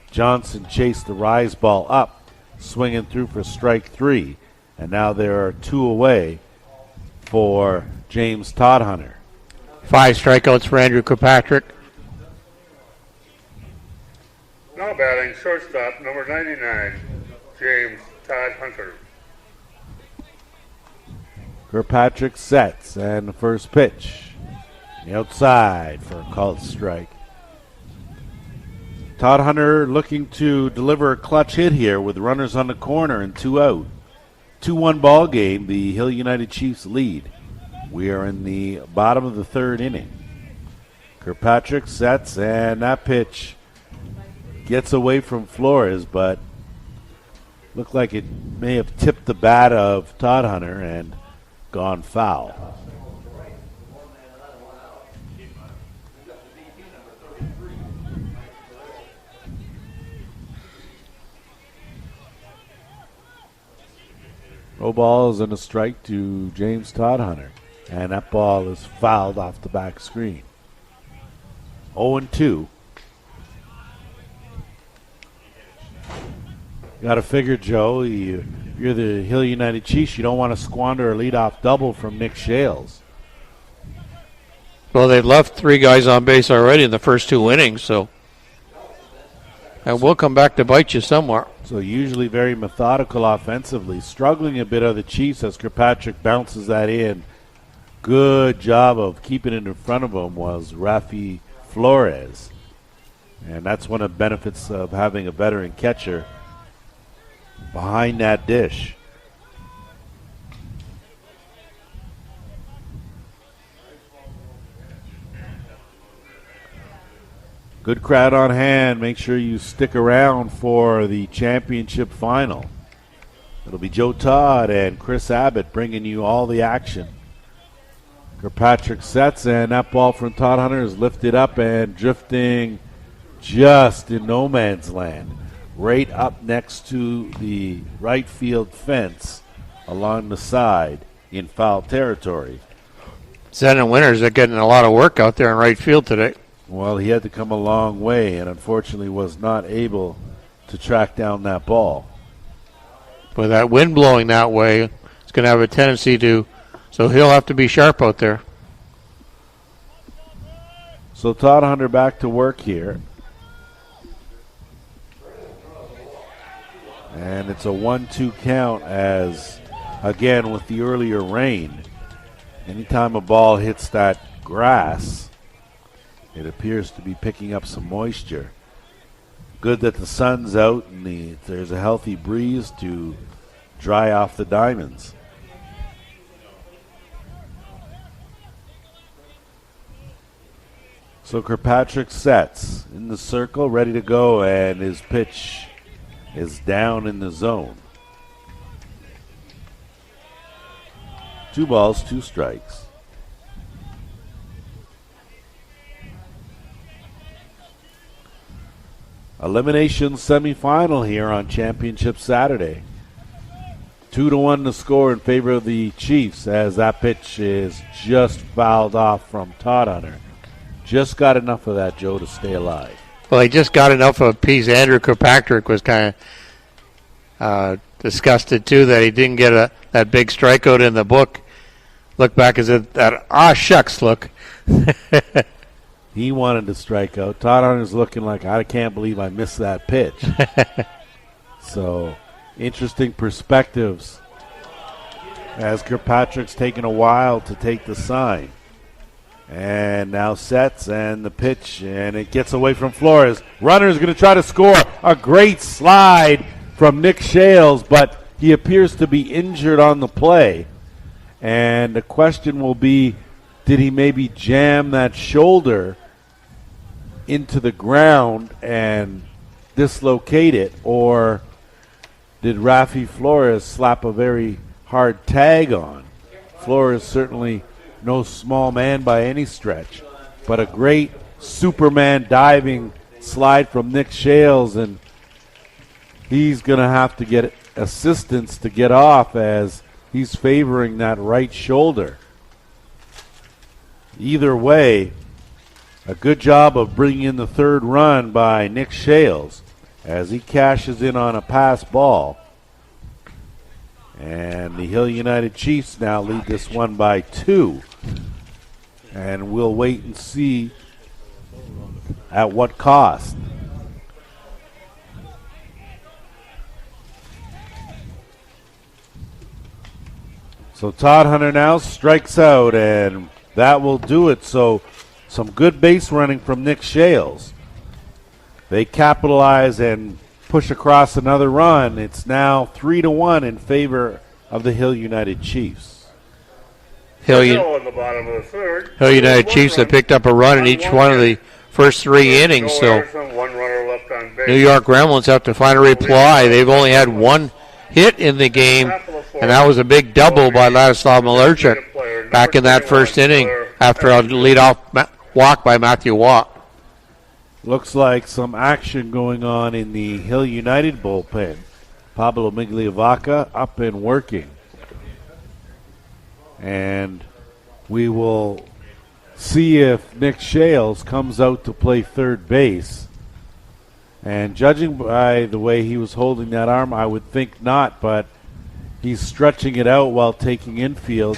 Johnson chased the rise ball up, swinging through for strike 3. And now there are 2 away for James Todhunter. 5 strikeouts for Andrew Kirkpatrick. Now batting shortstop, number 99, James Todhunter. Kirkpatrick sets, and the first pitch. The outside for a called strike. Todhunter looking to deliver a clutch hit here with runners on the corner and 2 out. 2-1 ball game, the Hill United Chiefs lead. We are in the bottom of the third inning. Kirkpatrick sets, and that pitch gets away from Flores, but looked like it may have tipped the bat of Todhunter and gone foul. No balls and a strike to James Todhunter. And that ball is fouled off the back screen. 0-2. Got to figure, Joe, you're the Hill United Chiefs. You don't want to squander a leadoff double from Nick Shales. Well, they've left 3 guys on base already in the first 2 innings, so and we'll come back to bite you somewhere. So usually very methodical offensively. Struggling a bit are the Chiefs as Kirkpatrick bounces that in. Good job of keeping it in front of him was Rafi Flores. And that's one of the benefits of having a veteran catcher behind that dish. Good crowd on hand. Make sure you stick around for the championship final. It'll be Joe Todd and Chris Abbott bringing you all the action. Kirkpatrick sets, and that ball from Todhunter is lifted up and drifting just in no man's land. Right up next to the right field fence along the side in foul territory. Zen and Winters are getting a lot of work out there in right field today. Well, he had to come a long way and unfortunately was not able to track down that ball. With that wind blowing that way, it's going to have a tendency to, so he'll have to be sharp out there. So Todhunter back to work here. And it's a 1-2 count as, again, with the earlier rain, anytime a ball hits that grass, it appears to be picking up some moisture. Good that the sun's out and there's a healthy breeze to dry off the diamonds. So Kirkpatrick sets in the circle, ready to go, and his pitch is down in the zone. 2 balls, 2 strikes. Elimination semifinal here on Championship Saturday. 2-1 the score in favor of the Chiefs as that pitch is just fouled off from Todhunter. Just got enough of that, Joe, to stay alive. Well, he just got enough of a piece. Andrew Kirkpatrick was kind of disgusted, too, that he didn't get that big strikeout in the book. Look back as that shucks look. He wanted to strike out. Todhunter's looking like, I can't believe I missed that pitch. So, interesting perspectives as Kirkpatrick's taken a while to take the sign. And now sets and the pitch, and it gets away from Flores. Runner's going to try to score. A great slide from Nick Shales, but he appears to be injured on the play. And the question will be, did he maybe jam that shoulder into the ground and dislocate it, or did Rafi Flores slap a very hard tag on? Flores certainly no small man by any stretch, but a great Superman diving slide from Nick Shales, and he's going to have to get assistance to get off as he's favoring that right shoulder. Either way, a good job of bringing in the third run by Nick Shales as he cashes in on a pass ball. And the Hill United Chiefs now lead this one by 2. And we'll wait and see at what cost. So Todd Hunter now strikes out, and that will do it. So some good base running from Nick Shales. They capitalize and push across another run. It's now 3-1 in favor of the Hill United Chiefs. Hill in the bottom of the third. Hill United Chiefs have picked up a run in each one of the first 3 innings, so One runner left on base. New York Gremlins have to find a reply. They've only had 1 hit in the game, and that was a big double by Ladislav Malerchuk back in that first inning after a leadoff walk by Matthew Watt. Looks like some action going on in the Hill United bullpen. Pablo Migliavaca up and working. And we will see if Nick Shales comes out to play third base. And judging by the way he was holding that arm, I would think not, but he's stretching it out while taking infield.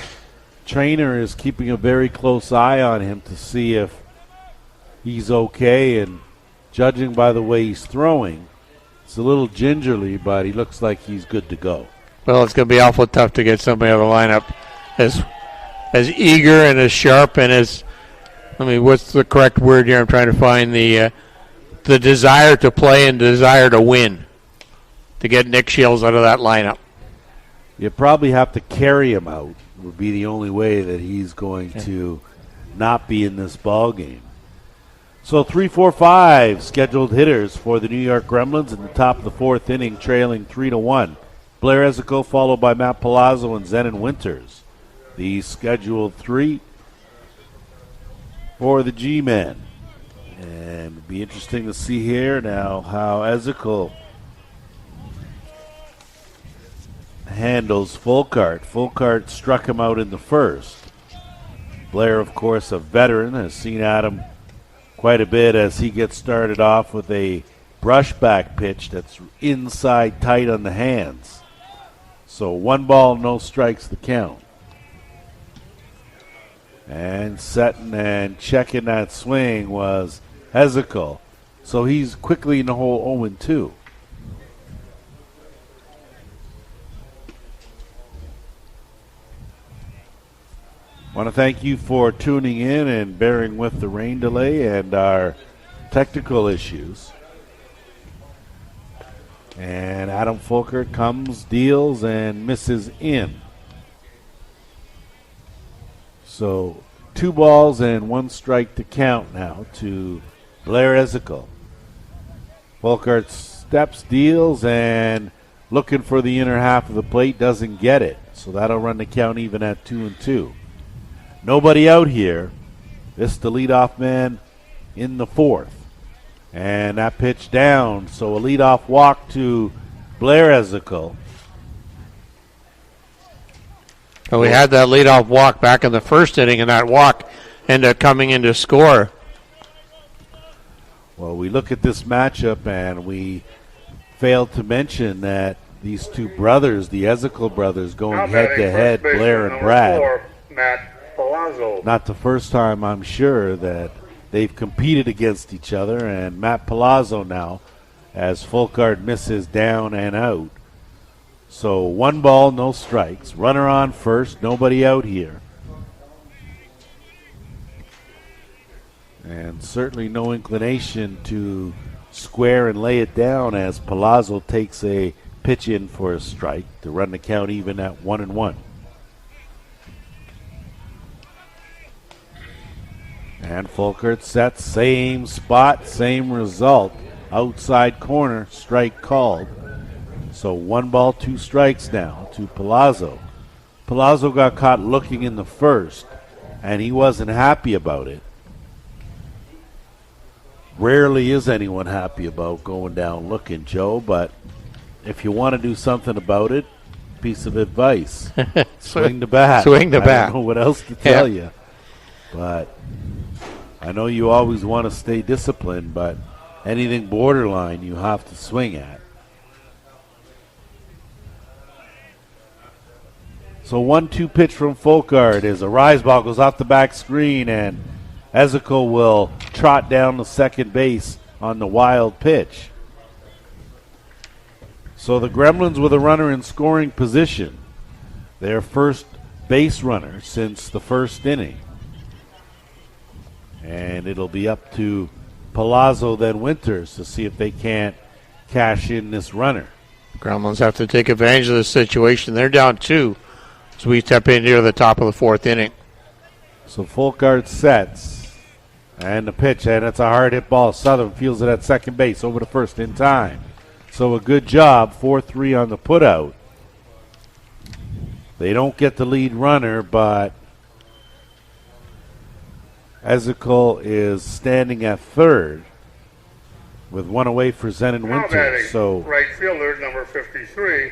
Trainer is keeping a very close eye on him to see if he's okay, and judging by the way he's throwing, it's a little gingerly, but he looks like he's good to go. Well, it's going to be awful tough to get somebody out of the lineup as eager and as sharp and as, what's the correct word here? I'm trying to find the desire to play and desire to win to get Nick Shales out of that lineup. You probably have to carry him out would be the only way that he's going to not be in this ball game. So 3, 4, 5 scheduled hitters for the New York Gremlins in the top of the 4th inning, trailing 3-1. Blair Ezeko followed by Matt Palazzo and Zenon Winters. The scheduled 3 for the G-Men. And it'll be interesting to see here now how Ezeko handles Fulkart. Fulkart struck him out in the first. Blair, of course, a veteran, has seen Adam quite a bit as he gets started off with a brushback pitch that's inside tight on the hands. So 1 ball, no strikes the count. And setting and checking that swing was Ezeko. So he's quickly in the hole 0-2. Want to thank you for tuning in and bearing with the rain delay and our technical issues. And Adam Fulkert comes, deals, and misses in. So 2 balls and 1 strike to count now to Blair Ezeko. Fulkert steps, deals, and looking for the inner half of the plate, doesn't get it. So that'll run the count even at 2-2. Nobody out here. This the leadoff man in the 4th. And that pitch down. So a leadoff walk to Blair Ezeko. Well, we had that leadoff walk back in the first inning, and that walk ended up coming in to score. Well, we look at this matchup, and we failed to mention that these 2 brothers, the Ezeko brothers, going head-to-head, Blair and Brad. 4, Matt Palazzo. Not the first time, I'm sure, that they've competed against each other. And Matt Palazzo now, as Fulkart misses down and out. So 1 ball, no strikes. Runner on first, nobody out here. And certainly no inclination to square and lay it down as Palazzo takes a pitch in for a strike to run the count even at 1-1. And Fulkert sets, same spot, same result. Outside corner, strike called. So 1 ball, 2 strikes now to Palazzo. Palazzo got caught looking in the first, and he wasn't happy about it. Rarely is anyone happy about going down looking, Joe, but if you want to do something about it, piece of advice. Swing the bat. Swing the bat. I don't know what else to tell you. But I know you always want to stay disciplined, but anything borderline you have to swing at. So 1-2 pitch from Folkard is a rise ball, goes off the back screen, and Ezekiel will trot down the second base on the wild pitch. So the Gremlins with a runner in scoring position. Their first base runner since the first inning. And it'll be up to Palazzo then Winters to see if they can't cash in this runner. Gremlins have to take advantage of this situation. They're down 2 as we step in near the top of the 4th inning. So Folkard sets. And the pitch, and it's a hard hit ball. Southern fields it at second base, over to first in time. So a good job, 4-3 on the putout. They don't get the lead runner, but Ezekiel is standing at third with 1 away for Zenon Winters. So right fielder, number 53,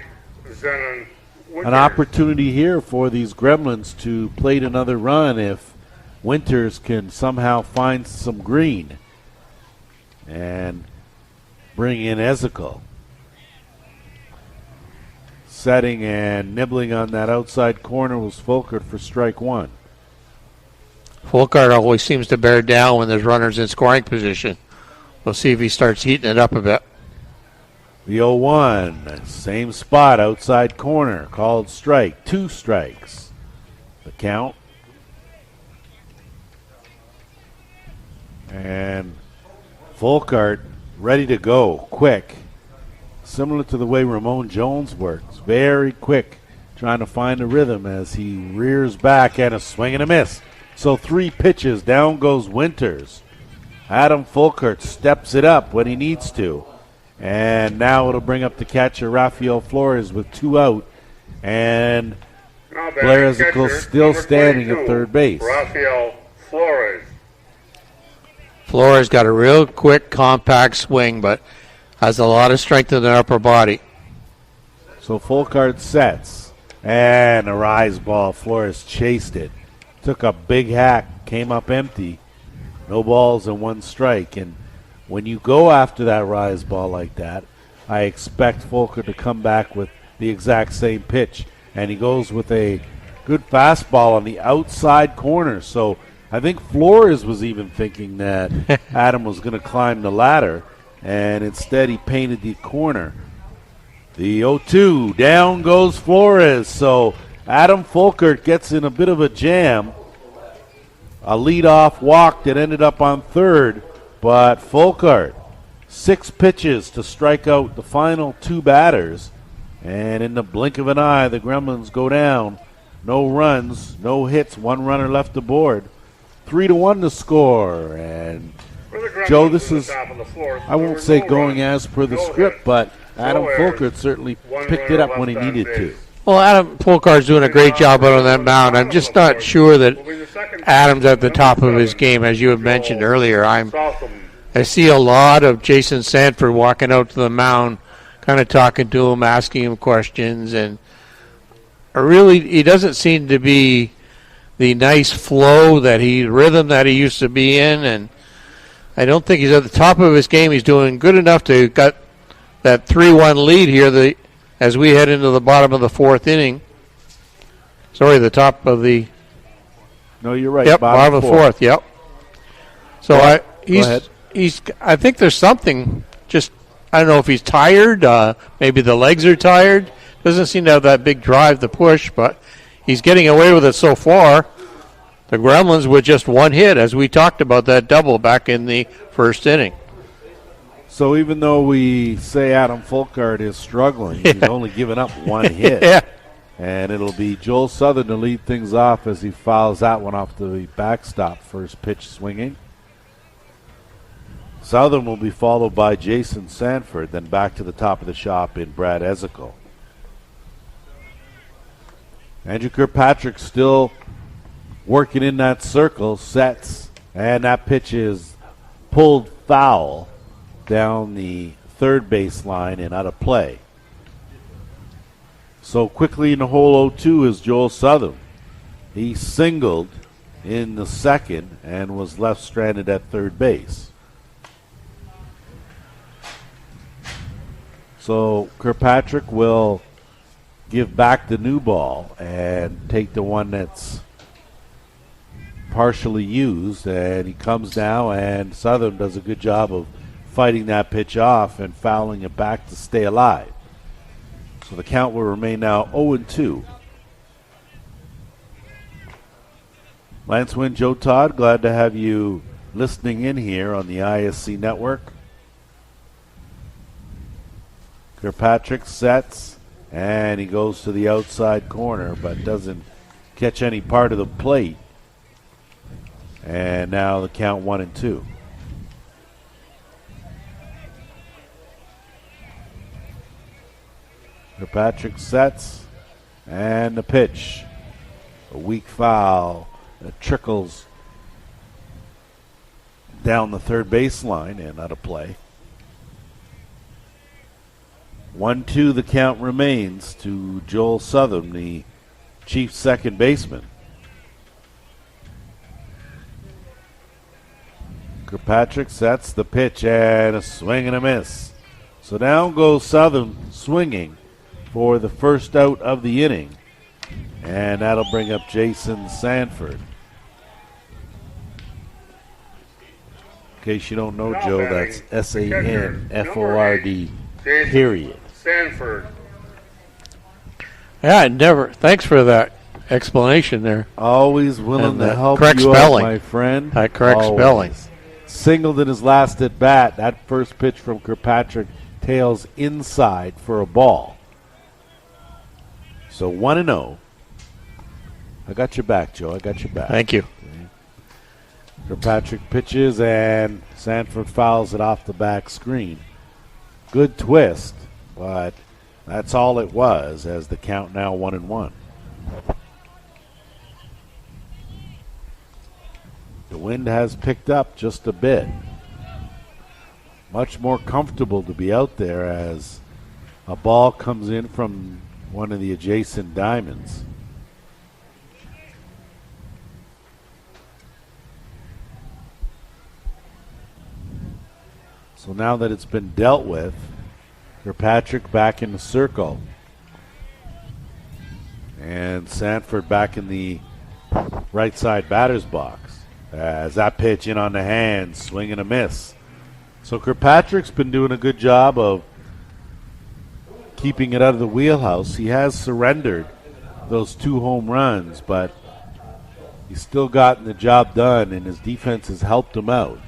Zenon Winters. An opportunity here for these Gremlins to plate another run if Winters can somehow find some green and bring in Ezekiel. Setting and nibbling on that outside corner was Folkert for strike 1. Folkard always seems to bear down when there's runners in scoring position. We'll see if he starts heating it up a bit. The 0-1, same spot, outside corner, called strike. 2 strikes. The count. And Folkart ready to go, quick. Similar to the way Ramon Jones works. Very quick, trying to find a rhythm as he rears back and a swing and a miss. So 3 pitches, down goes Winters. Adam Folkart steps it up when he needs to. And now it'll bring up the catcher, Rafael Flores, with 2 out. And Blair Ezekiel still standing at third base. Rafael Flores. Flores got a real quick, compact swing, but has a lot of strength in the upper body. So Folkart sets. And a rise ball. Flores chased it. Took a big hack, came up empty. No balls and 1 strike. And when you go after that rise ball like that, I expect Folkart to come back with the exact same pitch. And he goes with a good fastball on the outside corner. So I think Flores was even thinking that Adam was going to climb the ladder. And instead he painted the corner. The 0-2, down goes Flores. So Adam Folkart gets in a bit of a jam. A leadoff walk that ended up on third. But Folkart, 6 pitches to strike out the final 2 batters. And in the blink of an eye, the Gremlins go down. No runs, no hits, 1 runner left aboard. 3-1 to score. And Joe, this is, I won't say going as per the script, but Adam Folkart certainly picked it up when he needed to. Well, Adam Folkart's doing a great job out on that mound. I'm just not sure that Adam's at the top of his game, as you had mentioned earlier. I see a lot of Jason Sanford walking out to the mound, kind of talking to him, asking him questions, and really he doesn't seem to be the nice flow rhythm that he used to be in, and I don't think he's at the top of his game. He's doing good enough to get that 3-1 lead here as we head into the bottom of the 4th inning. Sorry, the top of the... No, you're right. Yep, bottom of the 4th, yep. So I think there's something, just, I don't know if he's tired, maybe the legs are tired. Doesn't seem to have that big drive to push, but he's getting away with it so far. the Gremlins with just one hit, as we talked about that double back in the first inning. So even though we say Adam Folkart is struggling, he's only given up one hit. Yeah. And it'll be Joel Southern to lead things off as he fouls that one off the backstop. First pitch swinging. Southern will be followed by Jason Sanford, then back to the top of the shop in Brad Ezekiel. Andrew Kirkpatrick still working in that circle, sets, and that pitch is pulled foul down the third base line and out of play. So quickly in the hole 0-2 is Joel Southern. He singled in the second and was left stranded at third base. So Kirkpatrick will give back the new ball and take the one that's partially used, and he comes now, and Southern does a good job of fighting that pitch off and fouling it back to stay alive. So the count will remain now 0-2. Lance Wynn, Joe Todd, glad to have you listening in here on the ISC network. Kirkpatrick sets, and he goes to the outside corner, but doesn't catch any part of the plate. And now the count 1-2. Kirkpatrick sets, and the pitch. A weak foul that trickles down the third baseline and out of play. 1-2 the count remains to Joel Southern, the Chiefs' second baseman. Kirkpatrick sets the pitch, and a swing and a miss. So down goes Southern swinging for the first out of the inning. And that'll bring up Jason Sanford. In case you don't know, Joe, that's Sanford, period. Sanford. Yeah, thanks for that explanation there. Always willing to help correct you spelling. out, my friend. Correct Always. spelling. Singled in his last at bat. That first pitch from Kirkpatrick tails inside for a ball. So 1-0. I got your back, Joe. I got your back. Thank you. Okay. Kirkpatrick pitches, and Sanford fouls it off the back screen. Good twist, but that's all it was, as the count now 1-1. The wind has picked up just a bit. Much more comfortable to be out there as a ball comes in from one of the adjacent diamonds. So now that it's been dealt with, Kirkpatrick back in the circle. And Sanford back in the right side batter's box. As that pitch in on the hand, swing and a miss. So Kirkpatrick's been doing a good job of keeping it out of the wheelhouse. He has surrendered those 2 home runs, but he's still gotten the job done, and his defense has helped him out.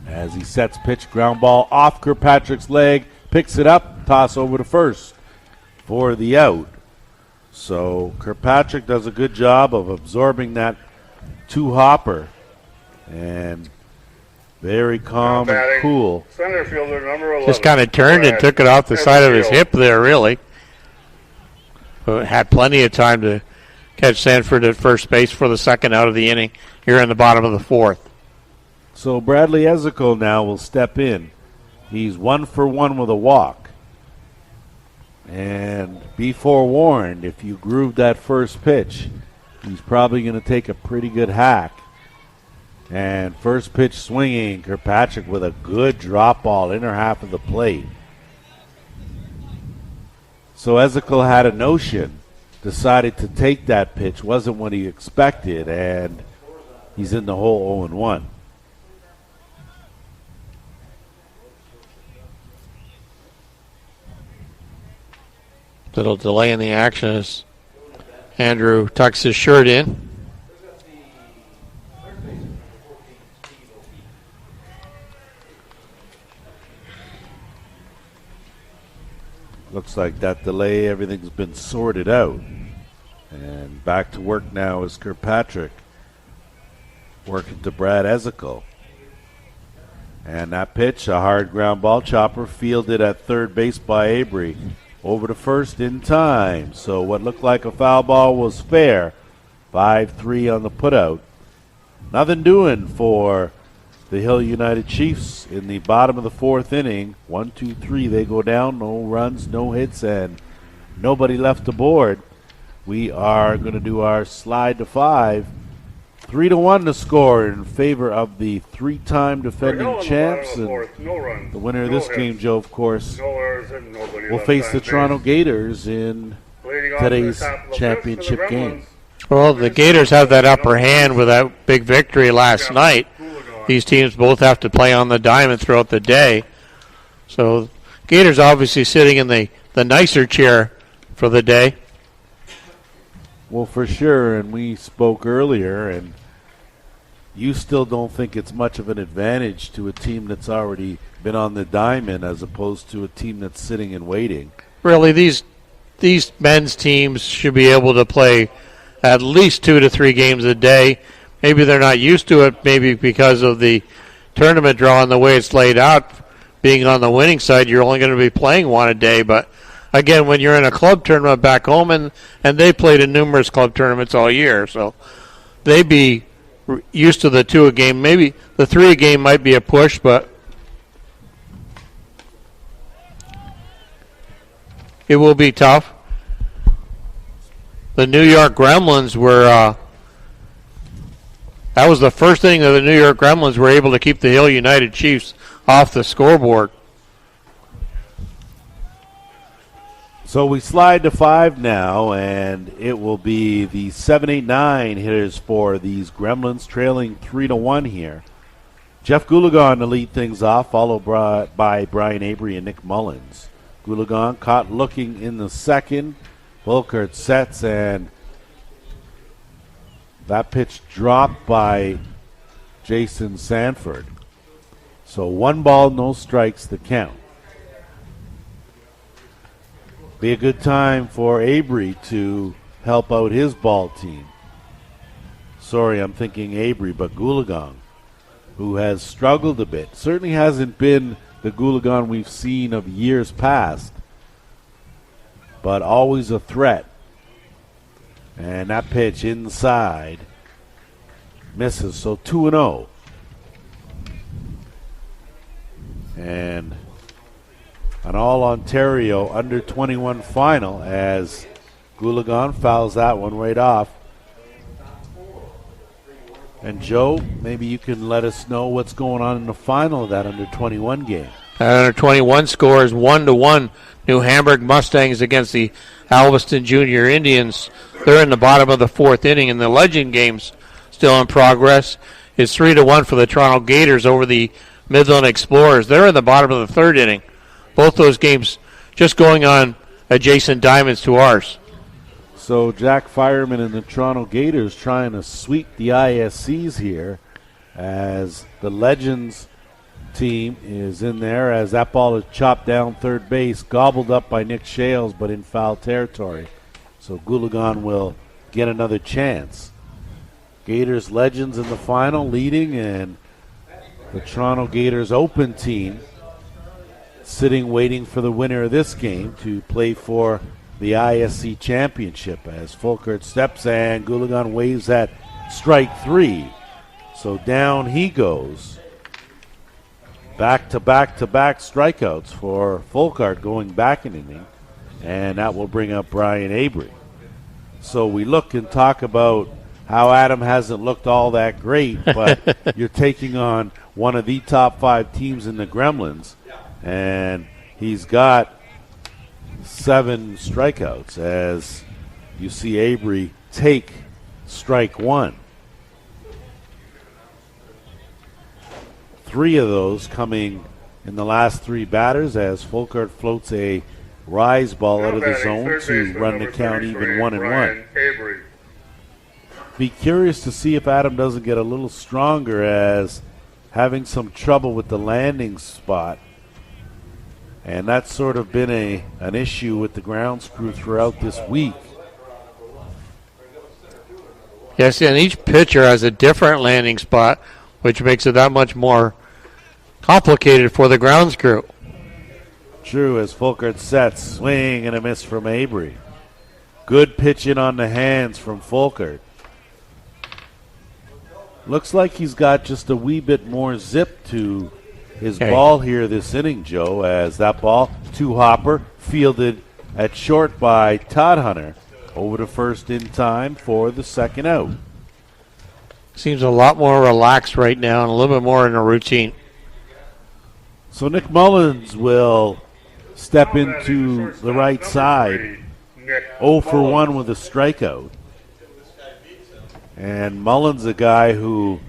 As he sets pitch, ground ball off Kirkpatrick's leg, picks it up, toss over to first for the out. So Kirkpatrick does a good job of absorbing that 2-hopper, and very calm and cool. Center fielder number 11. Just kind of turned and took it off the side of his hip there, really. But had plenty of time to catch Sanford at first base for the second out of the inning here in the bottom of the fourth. So Bradley Ezekiel now will step in. He's 1 for 1 with a walk. And be forewarned, if you groove that first pitch, he's probably going to take a pretty good hack. And first pitch swinging, Kirkpatrick with a good drop ball, inner half of the plate. So Ezekiel had a notion, decided to take that pitch, wasn't what he expected, and he's in the hole 0-1. Little delay in the action as Andrew tucks his shirt in. Looks like that delay, everything's been sorted out. And back to work now is Kirkpatrick working to Brad Ezekiel. And that pitch, a hard ground ball, chopper fielded at third base by Avery. Over to first in time. So what looked like a foul ball was fair. 5-3 on the putout. Nothing doing for the Hill United Chiefs in the bottom of the fourth inning. 1-2-3, they go down. No runs, no hits, and nobody left aboard. We are going to do our slide to 5. 3-1 to score in favor of the three-time defending champs. And the winner of this game, Joe, of course, will face the Toronto Gators in today's championship game. Well, the Gators have that upper hand with that big victory last night. These teams both have to play on the diamond throughout the day. So Gators obviously sitting in the nicer chair for the day. Well, for sure, and we spoke earlier, and you still don't think it's much of an advantage to a team that's already been on the diamond as opposed to a team that's sitting and waiting. Really, these men's teams should be able to play at least 2 to 3 games a day. Maybe they're not used to it, maybe because of the tournament draw and the way it's laid out. Being on the winning side, you're only going to be playing one a day, but again, when you're in a club tournament back home, and they played in numerous club tournaments all year, so they'd be used to the 2 a game. Maybe the 3 a game might be a push, but it will be tough. The New York Gremlins were, that was the first thing that the New York Gremlins were able to keep the Hill United Chiefs off the scoreboard. So we slide to 5 now, and it will be the 7-8-9 hitters for these Gremlins, trailing 3-1 here. Jeff Goulagon to lead things off, followed by Brian Avery and Nick Mullins. Goulagon caught looking in the second. Volkert sets, and that pitch dropped by Jason Sanford. So 1 ball, no strikes, the count. Be a good time for Avery to help out his ball team. Sorry, I'm thinking Avery, but Goulagon, who has struggled a bit. Certainly hasn't been the Goulagon we've seen of years past, but always a threat. And that pitch inside misses, so 2-0. And an all-Ontario under-21 final as Goulagon fouls that one right off. And Joe, maybe you can let us know what's going on in the final of that under-21 game. That under-21 score is 1-1. New Hamburg Mustangs against the Galveston Junior Indians. They're in the bottom of the 4th inning, and the Legend game's still in progress. It's 3-1 for the Toronto Gators over the Midland Explorers. They're in the bottom of the 3rd inning. Both those games just going on adjacent diamonds to ours. So Jack Fireman and the Toronto Gators trying to sweep the ISCs here as the Legends team is in there as that ball is chopped down third base, gobbled up by Nick Shales, but in foul territory. So Goulagon will get another chance. Gators Legends in the final leading, and the Toronto Gators Open team sitting waiting for the winner of this game to play for the ISC championship as Volkert steps and Goulagon waves at strike 3. So down he goes. Back-to-back-to-back strikeouts for Volkert going back an inning, and that will bring up Brian Avery. So we look and talk about how Adam hasn't looked all that great, but you're taking on one of the top 5 teams in the Gremlins, and he's got 7 strikeouts as you see Avery take strike 1. 3 of those coming in the last 3 batters as Volkert floats a rise ball out of the zone to run the count even 1-1. Be curious to see if Adam doesn't get a little stronger as having some trouble with the landing spot And that's sort of been an issue with the grounds crew throughout this week. Yes, and each pitcher has a different landing spot, which makes it that much more complicated for the grounds crew. True, as Fulkert sets, swing and a miss from Avery. Good pitching on the hands from Fulkert. Looks like he's got just a wee bit more zip to his ball here this inning, Joe, as that ball, two-hopper, fielded at short by Todd Hunter. Over to first in time for the second out. Seems a lot more relaxed right now and a little bit more in a routine. So Nick Mullins will step into the right side. 0 for 1 with a strikeout. And Mullins, a guy who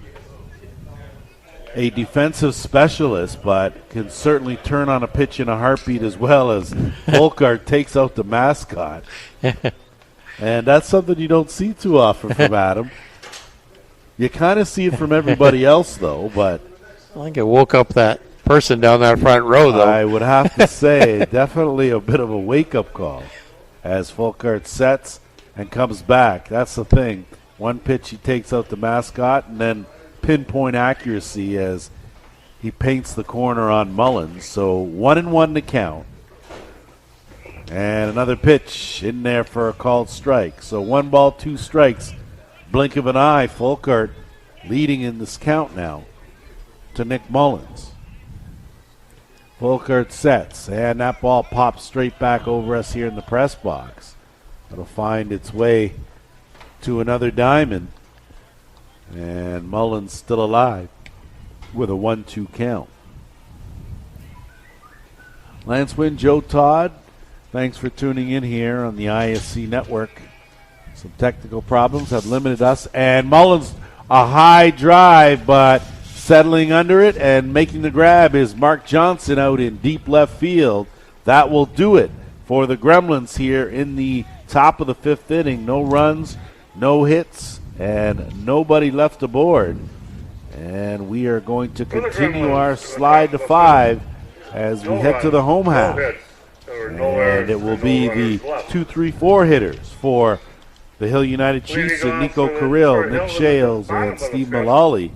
a defensive specialist, but can certainly turn on a pitch in a heartbeat as well, as Fulkert takes out the mascot. And that's something you don't see too often from Adam. You kind of see it from everybody else, though, but I think it woke up that person down that front row, though. I would have to say definitely a bit of a wake-up call as Fulkert sets and comes back. That's the thing. One pitch he takes out the mascot, and then pinpoint accuracy as he paints the corner on Mullins. So 1-1 to count. And another pitch in there for a called strike. So 1 ball, 2 strikes. Blink of an eye, Fulkert leading in this count now to Nick Mullins. Fulkert sets, and that ball pops straight back over us here in the press box. It'll find its way to another diamond. And Mullins still alive with a 1-2 count. Lance Wynn, Joe Todd, thanks for tuning in here on the ISC network. Some technical problems have limited us. And Mullins, a high drive, but settling under it and making the grab is Mark Johnson out in deep left field. That will do it for the Gremlins here in the top of the 5th inning. No runs, no hits, and nobody left aboard. And we are going to continue our slide to 5 as we head to the home half. And it will be the 2-3-4 hitters for the Hill United Chiefs and Nico Carrill, Nick Shales, and Steve Mullally.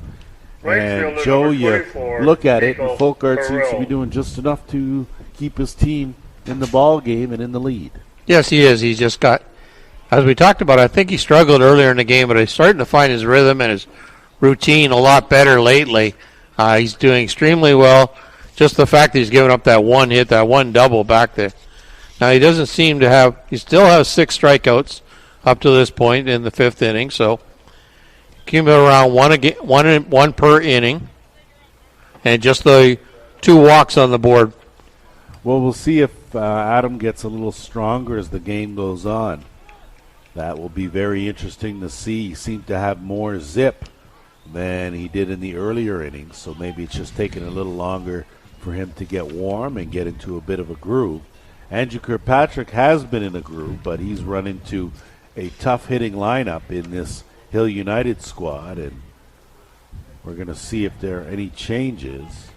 And Joe, you look at it, and Fulkert seems to be doing just enough to keep his team in the ball game and in the lead. Yes, he is. He's just got, as we talked about, I think he struggled earlier in the game, but he's starting to find his rhythm and his routine a lot better lately. He's doing extremely well. Just the fact that he's given up that one hit, that one double back there. Now, he doesn't seem to have, he still has 6 strikeouts up to this point in the 5th inning, so cumulative around one per inning, and just the 2 walks on the board. Well, we'll see if Adam gets a little stronger as the game goes on. That will be very interesting to see. He seemed to have more zip than he did in the earlier innings, so maybe it's just taking a little longer for him to get warm and get into a bit of a groove. Andrew Kirkpatrick has been in a groove, but he's run into a tough hitting lineup in this Hill United squad, and we're going to see if there are any changes.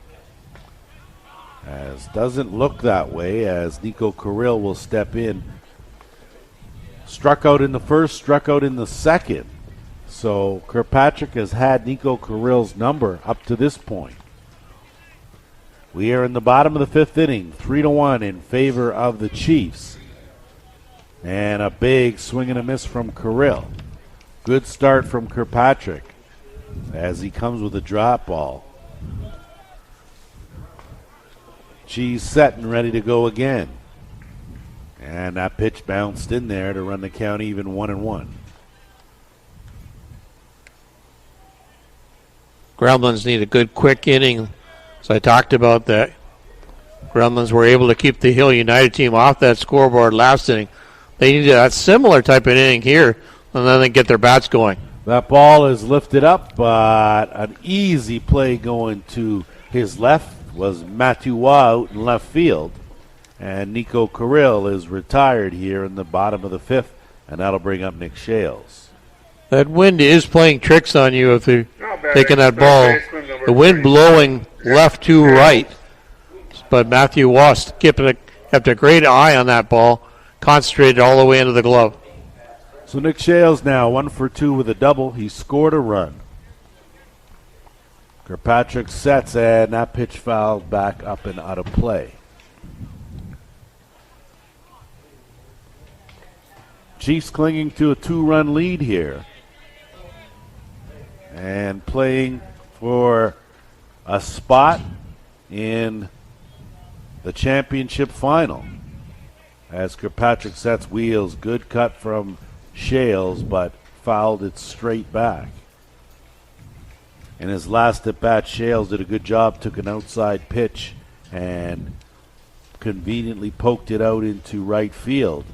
As doesn't look that way, as Nico Carrill will step in. Struck out in the first, struck out in the second. So Kirkpatrick has had Nico Carrill's number up to this point. We are in the bottom of the 5th inning, 3-1 in favor of the Chiefs. And a big swing and a miss from Carrill. Good start from Kirkpatrick as he comes with a drop ball. Cheese set and ready to go again. And that pitch bounced in there to run the count even 1-1. Gremlins need a good quick inning. So I talked about that. Gremlins were able to keep the Hill United team off that scoreboard last inning. They need a similar type of inning here, and then they get their bats going. That ball is lifted up, but an easy play going to his left was Matthew out in left field. And Nico Carrill is retired here in the bottom of the 5th, and that'll bring up Nick Shales. That wind is playing tricks on you if you're taking that ball. The wind blowing left to right. but Matthew Wass kept a great eye on that ball, concentrated all the way into the glove. So Nick Shales now 1 for 2 with a double. He scored a run. Kirkpatrick sets, and that pitch fouled back up and out of play. Chiefs clinging to a 2-run lead here and playing for a spot in the championship final. As Kirkpatrick sets wheels, good cut from Shales, but fouled it straight back. In his last at bat, Shales did a good job, took an outside pitch and conveniently poked it out into right field.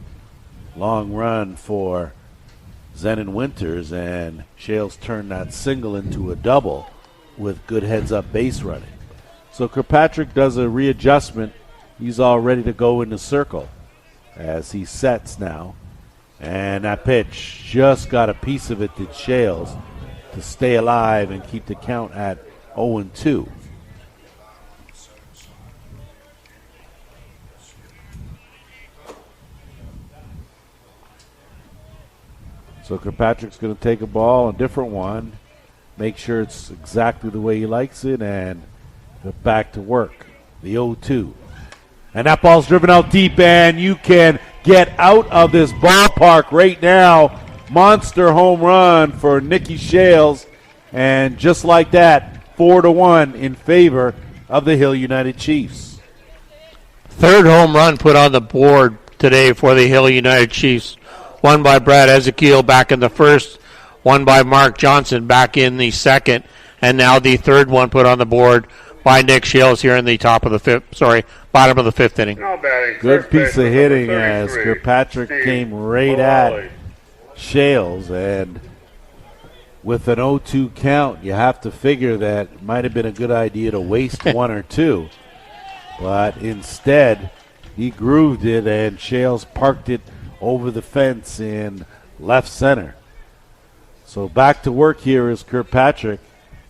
Long run for Zenon Winters, and Shales turned that single into a double with good heads-up base running. So Kirkpatrick does a readjustment. He's all ready to go in the circle as he sets now. And that pitch just got a piece of it to Shales to stay alive and keep the count at 0-2. So Kirkpatrick's going to take a ball, a different one, make sure it's exactly the way he likes it, and get back to work. The 0-2. And that ball's driven out deep, and you can get out of this ballpark right now. Monster home run for Nicky Shales, and just like that, 4-1 in favor of the Hill United Chiefs. Third home run put on the board today for the Hill United Chiefs. One by Brad Ezekiel back in the first, one by Mark Johnson back in the second, and now the third one put on the board by Nick Shales here in the bottom of the fifth inning. Good piece of hitting as Kirkpatrick came right at Shales, and with an 0-2 count, you have to figure that it might have been a good idea to waste one or two, but instead he grooved it, and Shales parked it over the fence in left center. So back to work here is Kirkpatrick,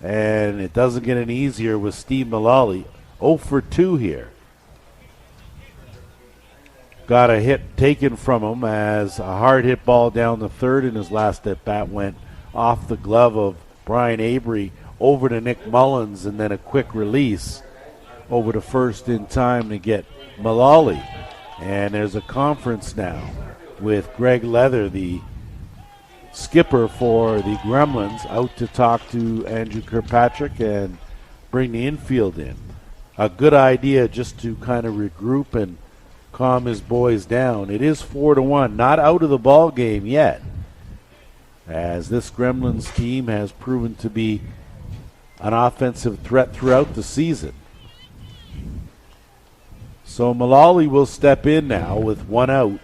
and it doesn't get any easier with Steve Mullally. 0 for 2 here. Got a hit taken from him as a hard hit ball down the third in his last at bat went off the glove of Brian Avery over to Nick Mullins, and then a quick release over to first in time to get Mullally. And there's a conference now with Greg Leather, the skipper for the Gremlins, out to talk to Andrew Kirkpatrick and bring the infield in. A good idea just to kind of regroup and calm his boys down. It is 4-1, not out of the ball game yet, as this Gremlins team has proven to be an offensive threat throughout the season. So Mullally will step in now with one out.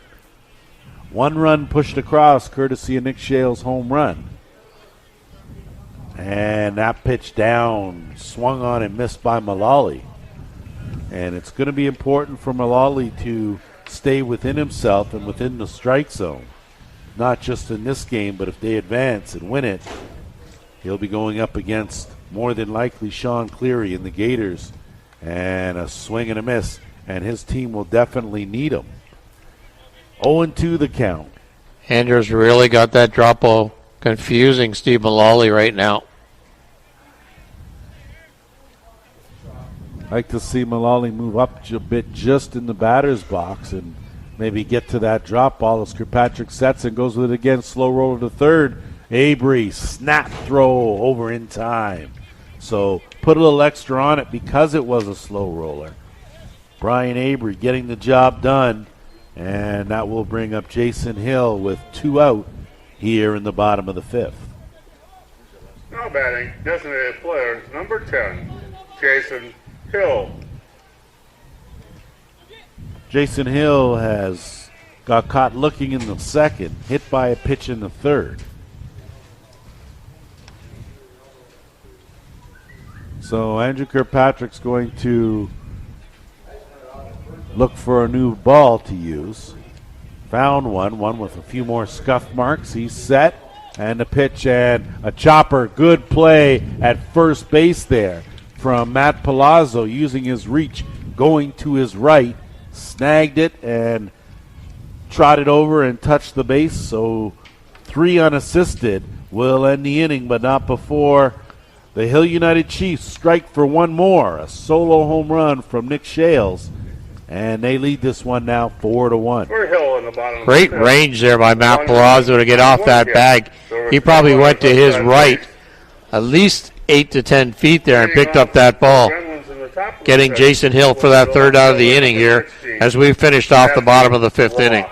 One run pushed across courtesy of Nick Shales' home run. And that pitch down, swung on and missed by Mullally. And it's going to be important for Mullally to stay within himself and within the strike zone. Not just in this game, but if they advance and win it, he'll be going up against more than likely Sean Cleary and the Gators. And a swing and a miss, and his team will definitely need him. 0-2 the count. Andrews really got that drop ball confusing Steve Mullally right now. Like to see Mullally move up a bit just in the batter's box and maybe get to that drop ball as Kirkpatrick sets and goes with it again. Slow roll to third. Avery, snap throw over in time. So put a little extra on it because it was a slow roller. Brian Avery getting the job done. And that will bring up Jason Hill with 2 out here in the bottom of the fifth. Now batting, designated player number 10, Jason Hill. Jason Hill has got caught looking in the second, hit by a pitch in the third. So Andrew Kirkpatrick's going to look for a new ball to use. Found one with a few more scuff marks. He's set, and a pitch and a chopper. Good play at first base there from Matt Palazzo, using his reach going to his right, snagged it and trotted over and touched the base. So 3 unassisted will end the inning, but not before the Hill United Chiefs strike for one more. A solo home run from Nick Shales, and they lead this one now 4-1. For Hill in the bottom. Great range there by Matt Palazzo to get off that bag. He probably went to his right at least 8 to 10 feet there and picked up that ball, getting Jason Hill for that third out of the inning here as we finished off the bottom of the 5th inning.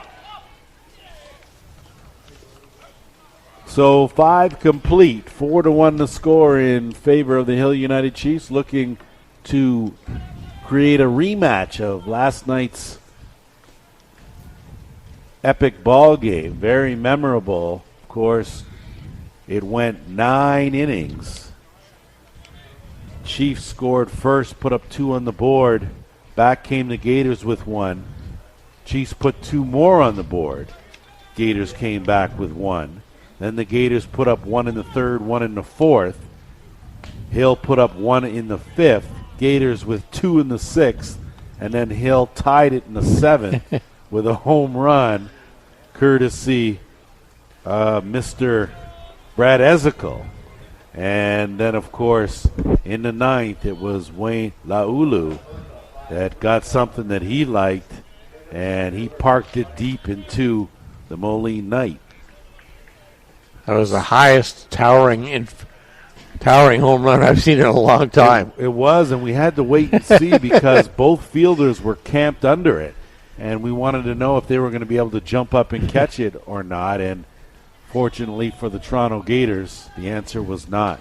So 5 complete, 4-1 the score in favor of the Hill United Chiefs, looking to create a rematch of last night's epic ball game. Very memorable. Of course, it went 9 innings. Chiefs scored first, put up 2 on the board. Back came the Gators with 1. Chiefs put 2 more on the board. Gators came back with 1. Then the Gators put up 1 in the 3rd, 1 in the 4th. Hill put up 1 in the 5th. Gators with 2 in the 6th. And then Hill tied it in the 7th with a home run, courtesy Mr. Brad Ezekiel. And then, of course, in the 9th, it was Wayne Laulu that got something that he liked, and he parked it deep into the Moline Knight. That was the highest towering home run I've seen in a long time. It was, and we had to wait and see because both fielders were camped under it, and we wanted to know if they were going to be able to jump up and catch it or not, and fortunately for the Toronto Gators, the answer was not.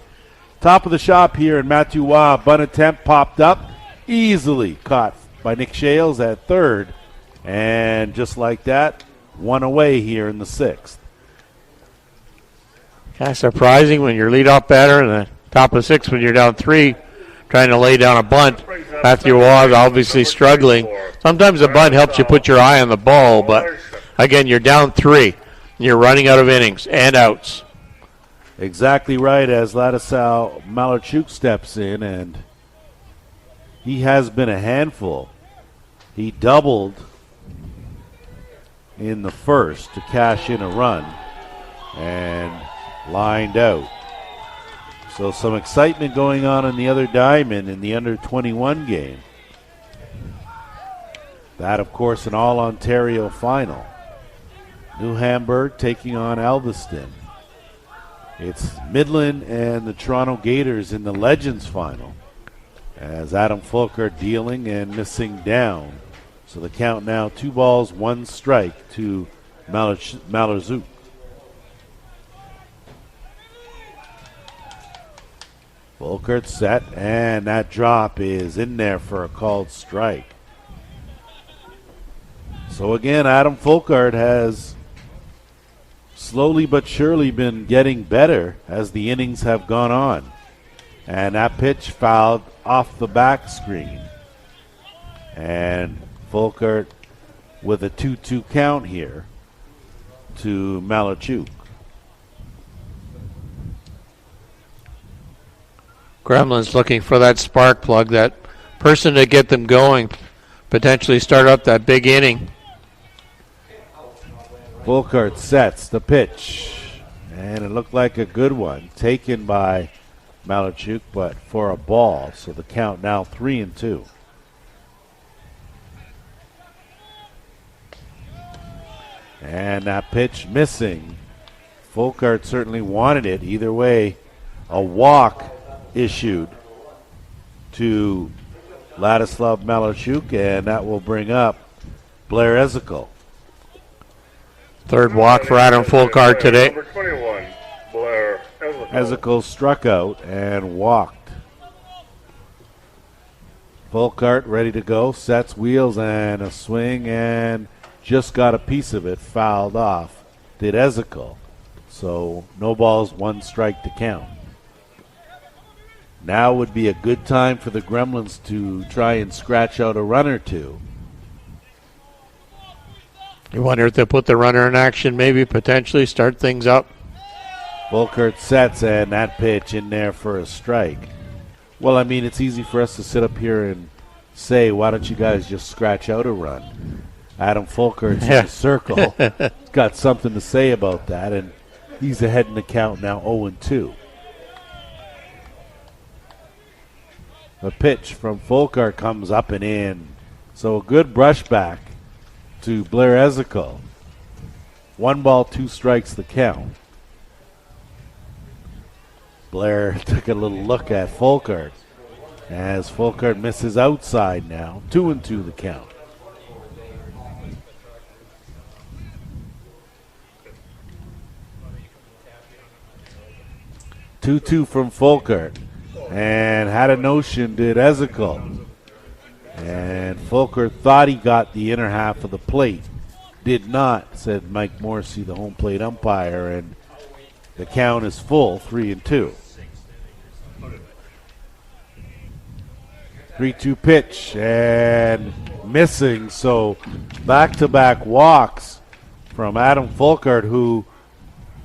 Top of the shop here in Matthew Waugh, bunt attempt popped up, easily caught by Nick Shales at 3rd, and just like that, 1 away here in the 6th. Kind of surprising when you're leadoff batter in the top of 6th when you're down 3, trying to lay down a bunt. Matthew Waugh is obviously struggling. Sometimes a bunt helps you put your eye on the ball, but again, you're down 3. And you're running out of innings and outs. Exactly right, as Ladislav Malarchuk steps in, and he has been a handful. He doubled in the 1st to cash in a run and lined out. So some excitement going on in the other diamond in the under-21 game. That, of course, an all-Ontario final. New Hamburg taking on Alveston. It's Midland and the Toronto Gators in the Legends final, as Adam Fulker dealing and missing down. So the count now 2 balls, 1 strike to Malarchuk. Fulker set, and that drop is in there for a called strike. So again, Adam Fulkard has slowly but surely been getting better as the innings have gone on. And that pitch fouled off the back screen. And Fulkert with a 2-2 count here to Malarchuk. Gremlins looking for that spark plug, that person to get them going, potentially start up that big inning. Fulkert sets the pitch, and it looked like a good one, taken by Malarchuk, but for a ball. So the count now 3-2. And that pitch missing. Fulkert certainly wanted it. Either way, a walk issued to Ladislav Malarchuk, and that will bring up Blair Ezekiel. Third walk for Adam Fulkard today. Number 21, Blair Ezekiel. Ezekiel struck out and walked. Fulkart ready to go, sets wheels and a swing, and just got a piece of it fouled off. Did Ezekiel. So no balls, 1 strike to count. Now would be a good time for the Gremlins to try and scratch out a run or two. You wonder if they'll put the runner in action, maybe potentially start things up. Fulkert sets, and that pitch in there for a strike. Well, I mean, it's easy for us to sit up here and say, why don't you guys just scratch out a run? Adam Folkert's in the circle. Got something to say about that, and he's ahead in the count now, 0-2. The pitch from Folkart comes up and in. So a good brush back to Blair Ezekiel. 1 ball, 2 strikes the count. Blair took a little look at Folkart as Folkart misses outside now. 2-2 the count. Two from Folkart. And had a notion, did Ezekiel. And Folkart thought he got the inner half of the plate. Did not, said Mike Morrissey, the home plate umpire, and the count is full, 3-2. 3-2 pitch, and missing, so back-to-back walks from Adam Folkart, who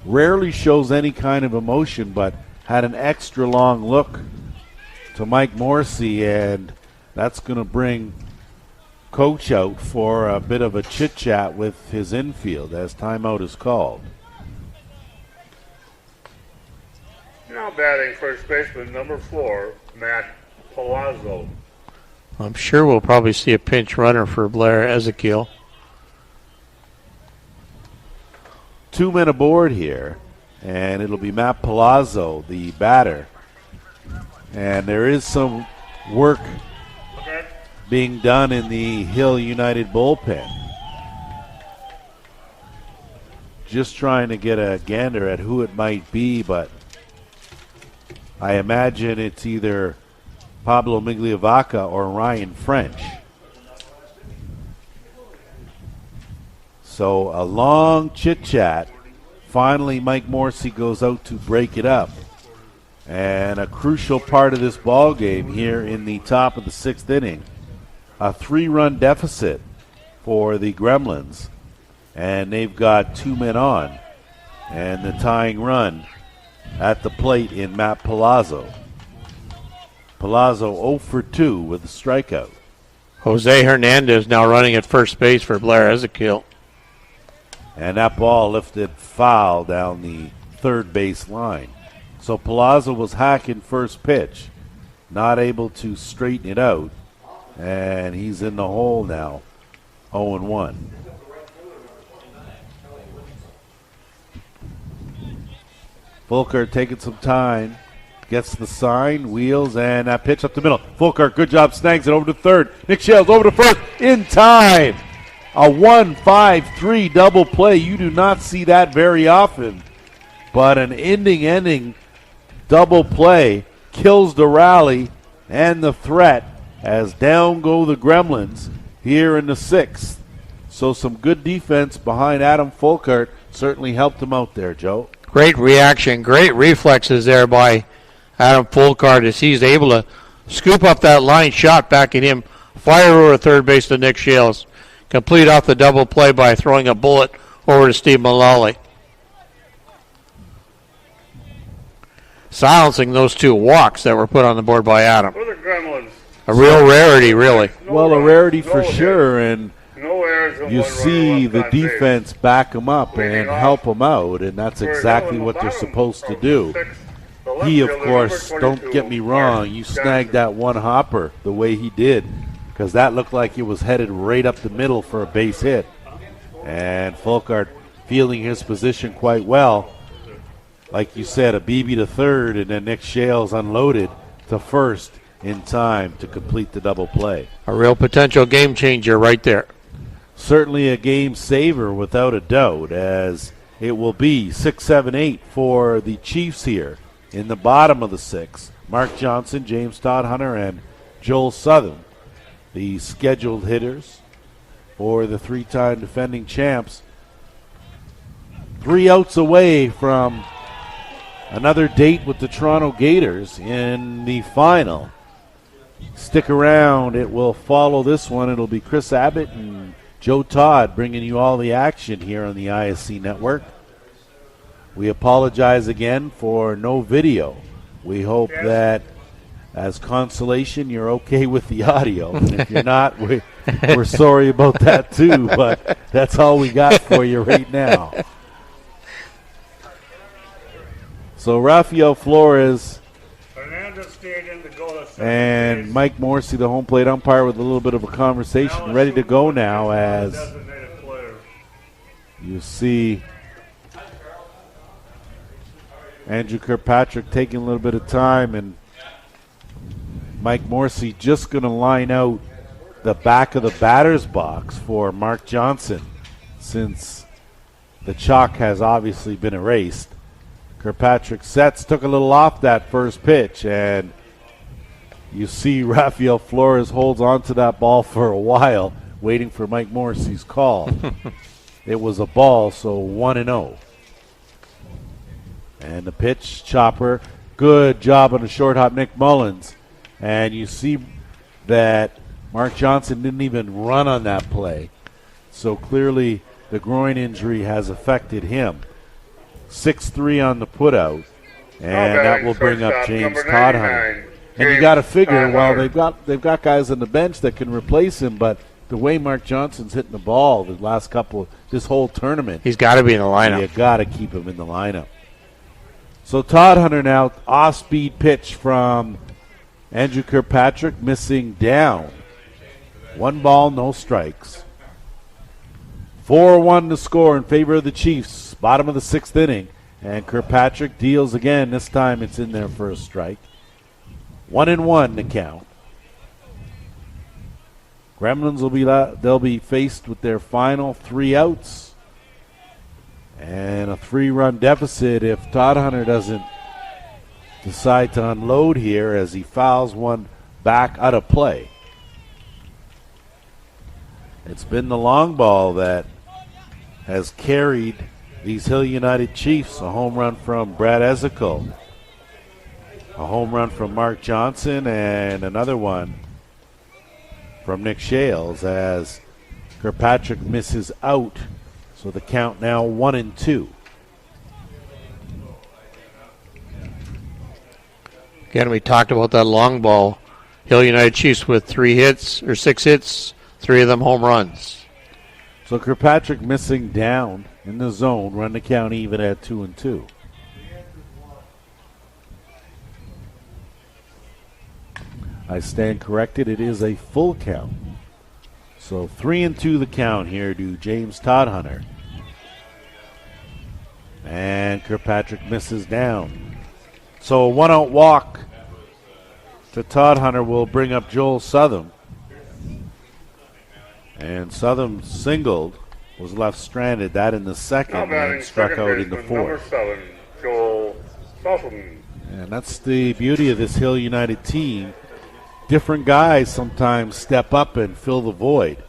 rarely shows any kind of emotion, but had an extra long look to Mike Morrissey, and that's going to bring Coach out for a bit of a chit-chat with his infield as timeout is called. Now batting first baseman number 4, Matt Palazzo. I'm sure we'll probably see a pinch runner for Blair Ezekiel. 2 men aboard here, and it'll be Matt Palazzo, the batter. And there is some work being done in the Hill United bullpen. Just trying to get a gander at who it might be, but I imagine it's either Pablo Migliavaca or Ryan French. So a long chit-chat. Finally, Mike Morrissey goes out to break it up. And a crucial part of this ball game here in the top of the 6th inning. A 3-run deficit for the Gremlins. And they've got 2 men on. And the tying run at the plate in Matt Palazzo. Palazzo 0 for 2 with a strikeout. Jose Hernandez now running at first base for Blair Ezekiel. And that ball lifted foul down the third base line. So Palazzo was hacking first pitch, not able to straighten it out. And he's in the hole now, 0-1. Folkart taking some time, gets the sign, wheels, and that pitch up the middle. Folkart, good job, snags it over to third. Nick Shales over to first, in time. A 1-5-3 double play. You do not see that very often. But an ending double play kills the rally and the threat as down go the Gremlins here in the 6th. So some good defense behind Adam Folkart certainly helped him out there, Joe. Great reaction, great reflexes there by Adam Folkart as he's able to scoop up that line shot back at him, fire over third base to Nick Shales, complete off the double play by throwing a bullet over to Steve Mullally. Silencing those 2 walks that were put on the board by Adam. For the Gremlins. A real rarity, really. Well, a rarity for sure, and no errors and you 1 runner see left the on base. defense back them up and help them out, and that's exactly what they're supposed to do. He, of course, don't get me wrong, you snagged that one hopper the way he did, because that looked like it was headed right up the middle for a base hit. And Folkart feeling his position quite well. Like you said, a BB to third, and then Nick Shales unloaded to first in time to complete the double play. A real potential game changer right there. Certainly a game saver without a doubt, as it will be 6-7-8 for the Chiefs here in the bottom of the 6th. Mark Johnson, James Todd Hunter, and Joel Southern, the scheduled hitters for the 3-time defending champs. 3 outs away from another date with the Toronto Gators in the final. Stick around. It will follow this one. It'll be Chris Abbott and Joe Todd bringing you all the action here on the ISC Network. We apologize again for no video. We hope that As consolation, you're okay with the audio. And if you're not, we're sorry about that too, but that's all we got for you right now. So Rafael Flores and Mike Morrissey, the home plate umpire, with a little bit of a conversation, ready to go now as you see Andrew Kirkpatrick taking a little bit of time, and Mike Morrissey just going to line out the back of the batter's box for Mark Johnson, since the chalk has obviously been erased. Kirkpatrick sets, took a little off that first pitch, and you see Rafael Flores holds on to that ball for a while, waiting for Mike Morrissey's call. It was a ball, so 1-0. And the pitch, chopper, good job on the short hop, Nick Mullins. And you see that Mark Johnson didn't even run on that play. So clearly the groin injury has affected him. 6-3 on the putout. And that will bring up James Todhunter. And you got to figure, well, they've got guys on the bench that can replace him, but the way Mark Johnson's hitting the ball the last this whole tournament, he's got to be in the lineup. You got to keep him in the lineup. So Todhunter now, off-speed pitch from Andrew Kirkpatrick, missing down. 1 ball, no strikes. 4-1 to score in favor of the Chiefs. Bottom of the 6th inning. And Kirkpatrick deals again. This time it's in there for a strike. 1-1 to count. Gremlins they'll be faced with their final 3 outs and a 3-run deficit if Todhunter doesn't decide to unload here, as he fouls one back out of play. It's been the long ball that has carried these Hill United Chiefs. A home run from Brad Ezekiel, a home run from Mark Johnson, and another one from Nick Shales as Kirkpatrick misses out. So the count now 1-2. Again, we talked about that long ball. Hill United Chiefs with 6 hits, 3 of them home runs. So Kirkpatrick missing down in the zone, run the count even at 2-2. I stand corrected. It is a full count. So 3-2 the count here to James Todhunter. And Kirkpatrick misses down. So a 1-out walk to Todhunter will bring up Joel Southam. And Southam singled, was left stranded. That in the second, and struck out in the 4th. Joel Southam. And that's the beauty of this Hill United team. Different guys sometimes step up and fill the void.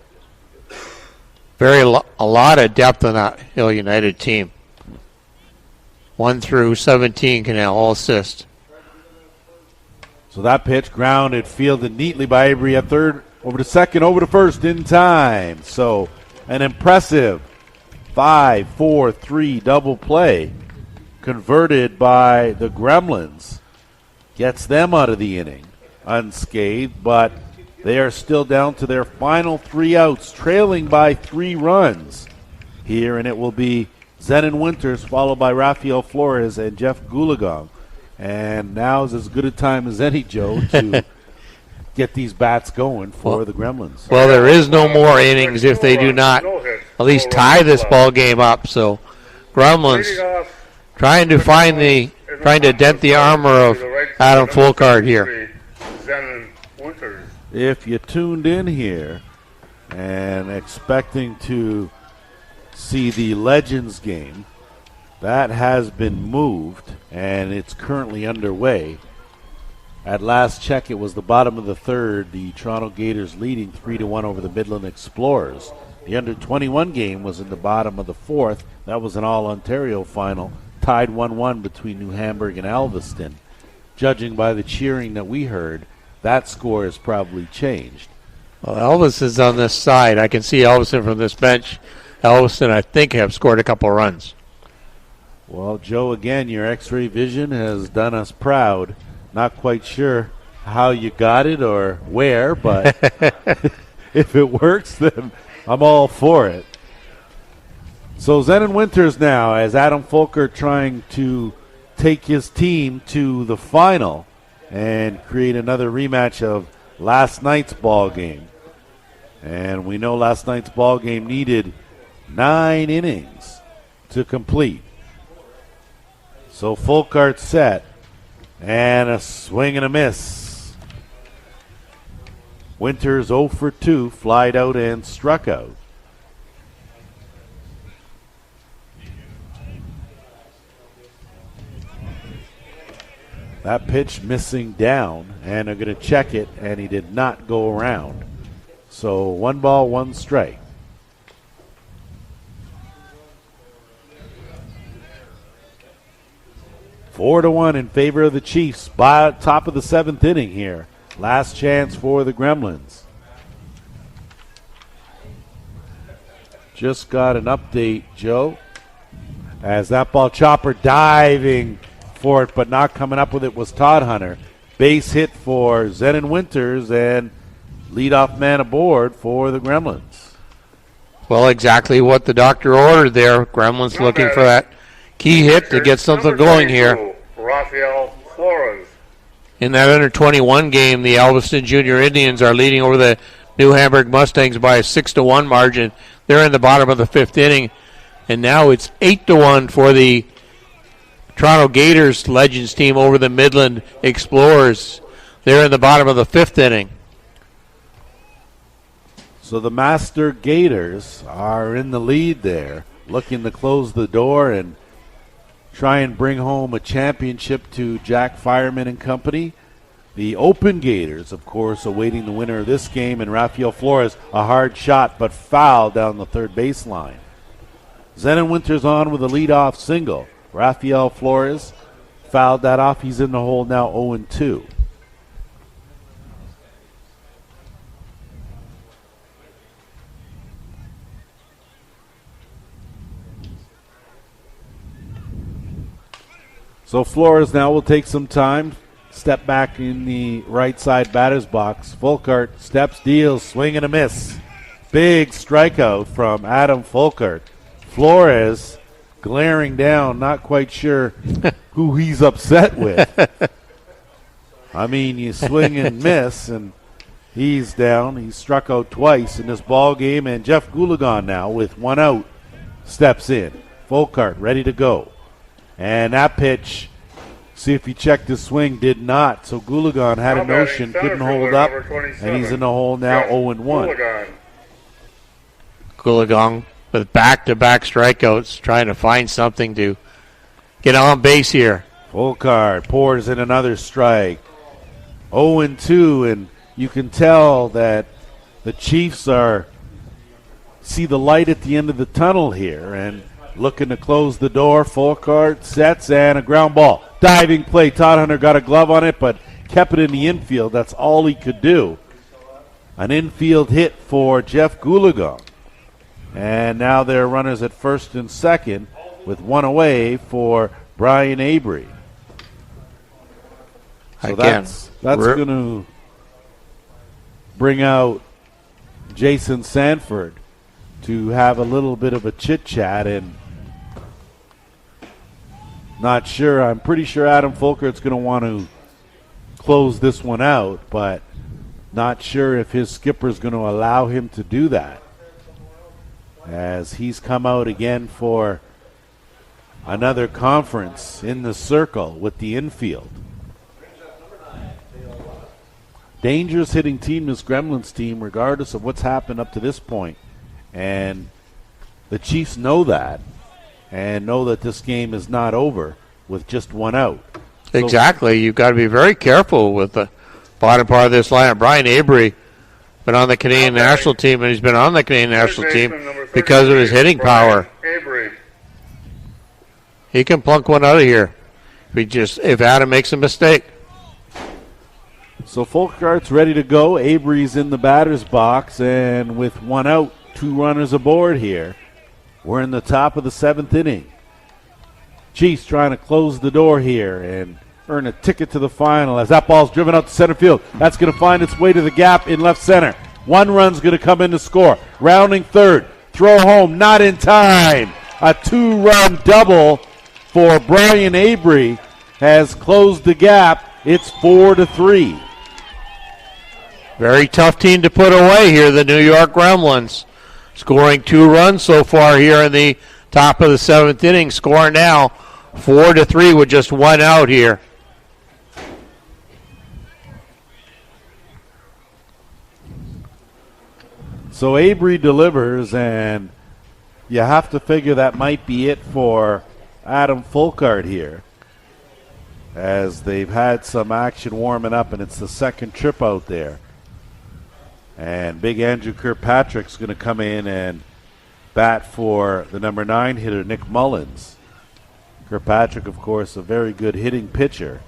A lot of depth on that Hill United team. 1 through 17 can all assist. So that pitch grounded, fielded neatly by Avery at third, over to second, over to first in time. So an impressive 5-4-3 double play converted by the Gremlins. Gets them out of the inning unscathed, but they are still down to their final 3 outs, trailing by 3 runs here, and it will be Zenon Winters followed by Rafael Flores and Jeff Gulagong. And now is as good a time as any, Joe, to get these bats going for the Gremlins. Well, there is no more innings if they do not at least tie this ball game up. So Gremlins trying to dent the armor of Adam Fulcard here. If you tuned in here and expecting to see the Legends game, that has been moved and it's currently underway. At last check, it was the bottom of the 3rd, the Toronto Gators leading 3-1 over the Midland Explorers. The under-21 game was in the bottom of the 4th. That was an all-Ontario final, tied 1-1 between New Hamburg and Alveston. Judging by the cheering that we heard, that score has probably changed. Well, Elvis is on this side. I can see Elvis from this bench. Elvis, I think, have scored a couple runs. Well, Joe, again, your X-ray vision has done us proud. Not quite sure how you got it or where, but if it works, then I'm all for it. So Zenon Winters now, as Adam Folker trying to take his team to the final and create another rematch of last night's ball game. And we know last night's ball game needed 9 innings to complete. So Folkart set, and a swing and a miss. Winters 0 for 2, flied out and struck out. That pitch missing down, and they're going to check it, and he did not go around. So 1 ball, 1 strike. Four to 1 in favor of the Chiefs. By top of the 7th inning here. Last chance for the Gremlins. Just got an update, Joe, as that ball chopper diving for it, but not coming up with it was Todd Hunter. Base hit for Zenon Winters, and leadoff man aboard for the Gremlins. Well, exactly what the doctor ordered there. Gremlins looking for that key hit to get something going here. Rafael Flores. In that under 21 game, the Elviston Junior Indians are leading over the New Hamburg Mustangs by a 6-1 margin. They're in the bottom of the 5th inning, and now it's 8-1 for the Toronto Gators Legends team over the Midland Explorers. They're in the bottom of the 5th inning. So the Master Gators are in the lead there, looking to close the door and try and bring home a championship to Jack Fireman and company. The Open Gators, of course, awaiting the winner of this game, and Rafael Flores, a hard shot but foul down the third baseline. Zenon Winters on with a leadoff single. Rafael Flores fouled that off. He's in the hole now, 0-2. So Flores now will take some time, step back in the right side batter's box. Folkart steps, deals, swing and a miss. Big strikeout from Adam Folkart. Flores glaring down, not quite sure who he's upset with. I mean, you swing and miss, and he's down. He's struck out twice in this ball game, and Jeff Goulagon now with 1 out steps in. Folkart ready to go. And that pitch, see if he checked his swing, did not. So Goulagon had a notion, couldn't hold up, and he's in the hole now, 0-1. Goulagon with back-to-back strikeouts, trying to find something to get on base here. Folkart pours in another strike. 0-2, and you can tell that the Chiefs see the light at the end of the tunnel here, and looking to close the door. Folkart sets, and a ground ball. Diving play. Todd Hunter got a glove on it, but kept it in the infield. That's all he could do. An infield hit for Jeff Goulagon. And now there are runners at first and second with 1 away for Brian Avery. So again, that's going to bring out Jason Sanford to have a little bit of a chit-chat, and not sure. I'm pretty sure Adam Folkert's going to want to close this one out, but not sure if his skipper's going to allow him to do that, as he's come out again for another conference in the circle with the infield. Dangerous hitting team, this Gremlins team, regardless of what's happened up to this point. And the Chiefs know that, and know that this game is not over with just 1 out. Exactly. You've got to be very careful with the bottom part of this lineup. Brian Avery been on the Canadian national team, and he's been on the Canadian national team because of his hitting power. He can plunk one out of here if Adam makes a mistake. So Folkart's ready to go. Avery's in the batter's box, and with 1 out, 2 runners aboard here. We're in the top of the 7th inning. Chiefs trying to close the door here, and earn a ticket to the final as that ball's driven out to center field. That's going to find its way to the gap in left center. One run's going to come in to score. Rounding third. Throw home, not in time. A 2-run double for Brian Avery has closed the gap. It's 4-3. Very tough team to put away here, the New York Gremlins. Scoring 2 runs so far here in the top of the 7th inning. Score now 4-3 with just 1 out here. So Avery delivers, and you have to figure that might be it for Adam Folkart here, as they've had some action warming up, and it's the second trip out there. And big Andrew Kirkpatrick's going to come in and bat for the number 9 hitter, Nick Mullins. Kirkpatrick, of course, a very good hitting pitcher.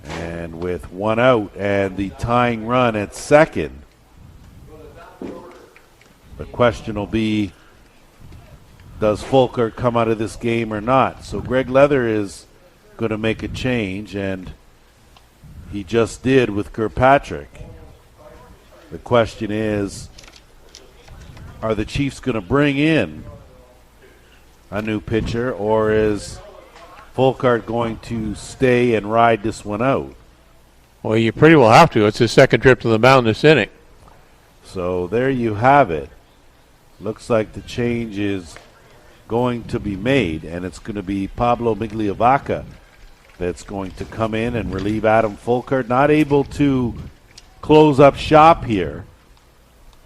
And with 1 out and the tying run at second, the question will be, does Folkart come out of this game or not? So Greg Leather is going to make a change, and he just did with Kirkpatrick. The question is, are the Chiefs going to bring in a new pitcher, or is Folkart going to stay and ride this one out? Well, you pretty well have to. It's his second trip to the mound this inning. So there you have it. Looks like the change is going to be made, and it's going to be Pablo Migliavaca that's going to come in and relieve Adam Folkart. Not able to close up shop here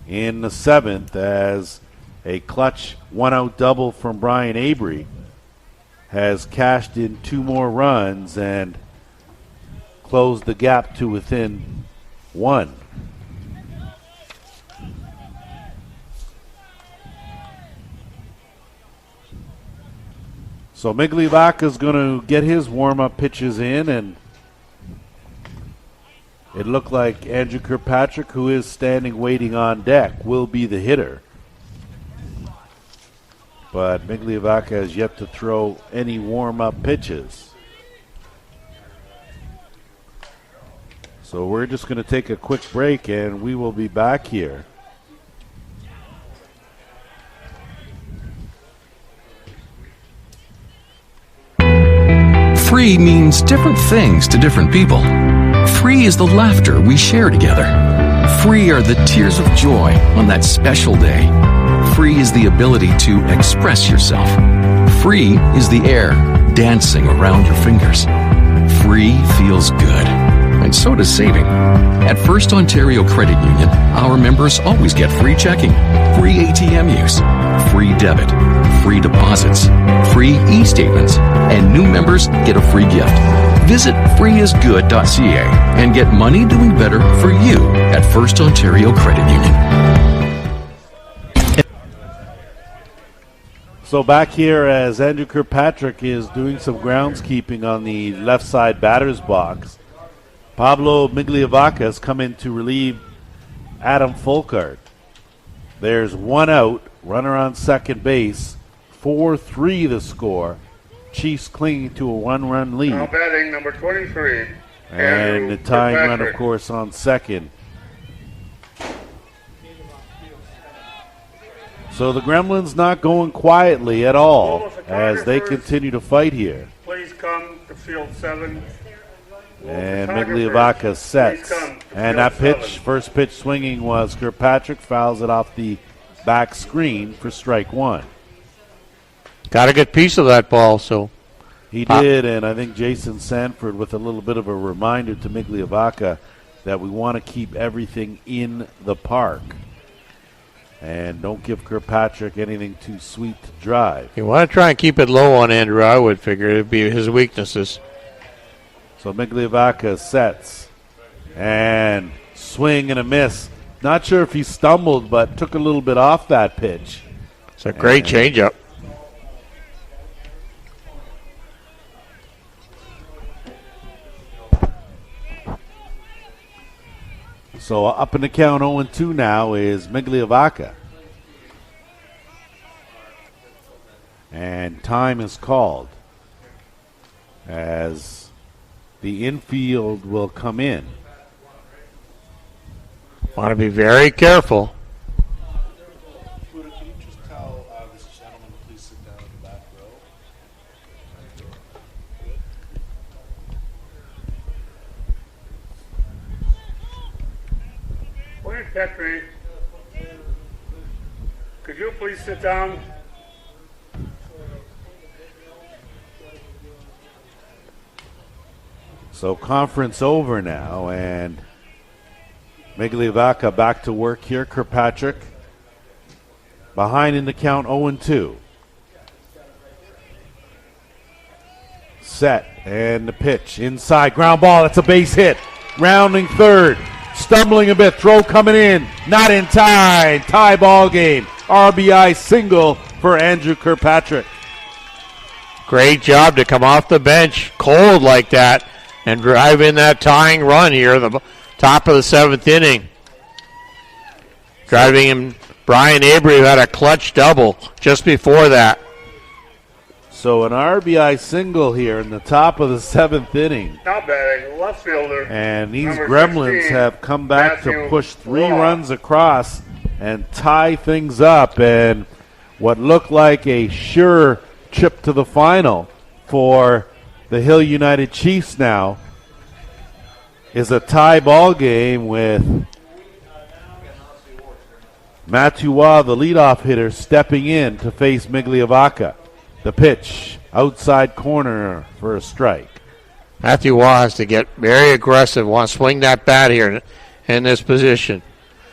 in the 7th, as a clutch 1-out double from Brian Avery has cashed in 2 more runs and closed the gap to within 1. So Migliavaca is going to get his warm-up pitches in, and it looked like Andrew Kirkpatrick, who is standing waiting on deck, will be the hitter. But Migliavaca has yet to throw any warm-up pitches. So we're just going to take a quick break, and we will be back here. Free means different things to different people. Free is the laughter we share together. Free are the tears of joy on that special day. Free is the ability to express yourself. Free is the air dancing around your fingers. Free feels good. And so does saving. At First Ontario Credit Union, our members always get free checking, free ATM use, free debit, free deposits, free e-statements, and new members get a free gift. Visit freeisgood.ca and get money doing better for you at First Ontario Credit Union. So back here as Andrew Kirkpatrick is doing some groundskeeping on the left side batter's box, Pablo Migliavaca has come in to relieve Adam Folkart. There's 1 out, runner on second base, 4-3 the score. Chiefs clinging to a 1-run lead. Now batting number 23. And the tying run, of course, on second. So the Gremlins not going quietly at all as they continue to fight here. Please come to field 7. And Migliavaca sets. And that pitch, first pitch swinging was Kirkpatrick, fouls it off the back screen for strike 1. Got a good piece of that ball, so. He did, and I think Jason Sanford with a little bit of a reminder to Migliavaca that we want to keep everything in the park. And don't give Kirkpatrick anything too sweet to drive. You want to try and keep it low on Andrew, I would figure. It would be his weaknesses. So Migliavaca sets and swing and a miss. Not sure if he stumbled, but took a little bit off that pitch. It's a great changeup. So up in the count 0-2 now is Migliavaca. And time is called. as the infield will come in. Want to be very careful. Can you just tell this gentleman to please sit down in the back row? Please, Petrie, could you please sit down? So conference over now, and Migliavacca back to work here. Kirkpatrick behind in the count 0-2. Set, and the pitch inside. Ground ball, that's a base hit. Rounding third, stumbling a bit. Throw coming in, not in time. Tie ball game. RBI single for Andrew Kirkpatrick. Great job to come off the bench cold like that and drive in that tying run here, the top of the 7th inning. Driving him, Brian Avery had a clutch double just before that. So an RBI single here in the top of the 7th inning. Now batting, left fielder. And these Number Gremlins 16, have come back to Matthew push 3 Waugh. runs across and tie things up. And what looked like a sure trip to the final for the Hill United Chiefs now is a tie ball game with Matthew Waugh, the leadoff hitter, stepping in to face Migliavacca. The pitch, outside corner for a strike. Matthew Waugh has to get very aggressive, want to swing that bat here in this position.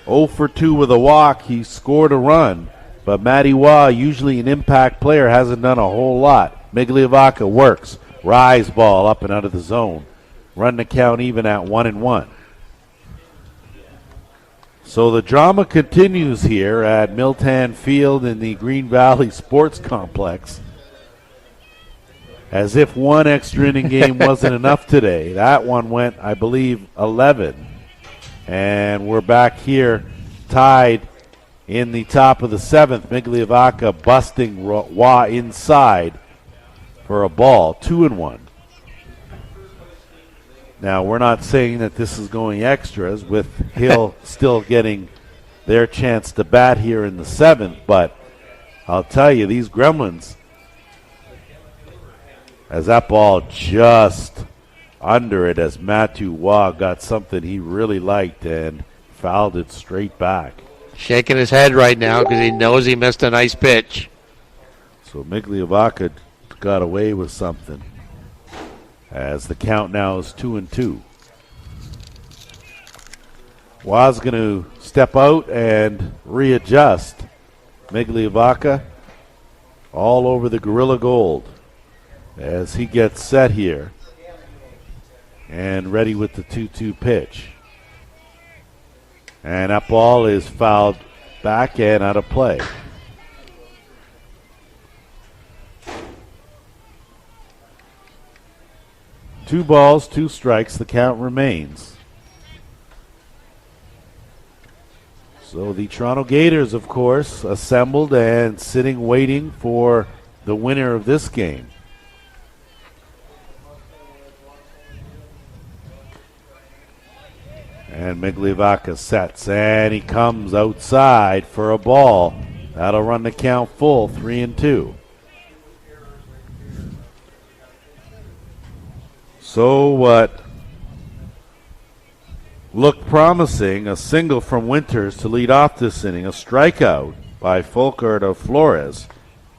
0 for 2 with a walk. He scored a run, but Matty Waugh, usually an impact player, hasn't done a whole lot. Migliavacca works. Rise ball up and out of the zone. Run the count even at 1-1. So the drama continues here at Miltan Field in the Green Valley Sports Complex. As if one extra inning game wasn't enough today. That one went, I believe, 11. And we're back here tied in the top of the 7th. Migliavacca busting Waugh inside for a ball, 2-1. Now, we're not saying that this is going extras with Hill still getting their chance to bat here in the 7th, but I'll tell you, these Gremlins, as that ball just under it as Matthew Waugh got something he really liked and fouled it straight back. Shaking his head right now because he knows he missed a nice pitch. So Migliavacca got away with something as the count now is 2-2. Waugh's going to step out and readjust. Migliavacca all over the Gorilla Gold as he gets set here and ready with the 2-2 pitch. And that ball is fouled back and out of play. Two balls, 2 strikes, the count remains. So the Toronto Gators, of course, assembled and sitting waiting for the winner of this game. And Migliavacca sets, and he comes outside for a ball. That'll run the count full, 3-2. So what looked promising, a single from Winters to lead off this inning, a strikeout by Folkert of Flores,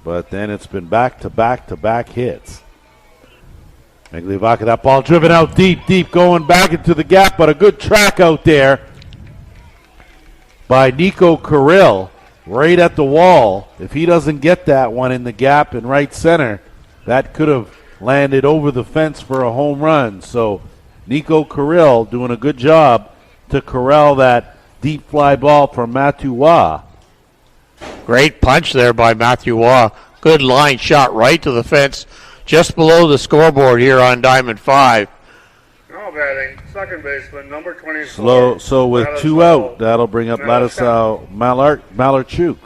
but then it's been back-to-back hits. Migliavacca, that ball driven out deep, going back into the gap, but a good track out there by Nico Kirill, right at the wall. If he doesn't get that one in the gap in right center, that could have landed over the fence for a home run. So Nico Kirill doing a good job to corral that deep fly ball from Matthew Waugh. Great punch there by Matthew Waugh. Good line shot right to the fence, just below the scoreboard here on Diamond 5. Now batting, second baseman, number 24. So with 2 out, that'll bring up Ladislav Malarchuk.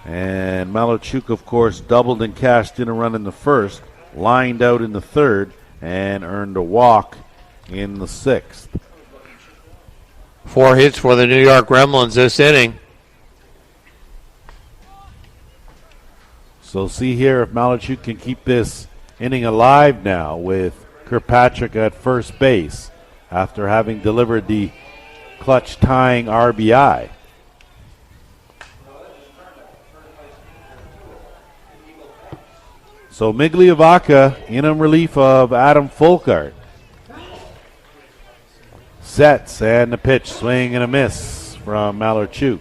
And Malarchuk, of course, doubled and cashed in a run in the first. lined out in the third and earned a walk in the sixth. 4 hits for the New York Gremlins this inning. So see here if Malachuk can keep this inning alive now with Kirkpatrick at first base after having delivered the clutch tying RBI. So Migliavaca in relief of Adam Folkart. Sets and the pitch, swing and a miss from Malarchuk.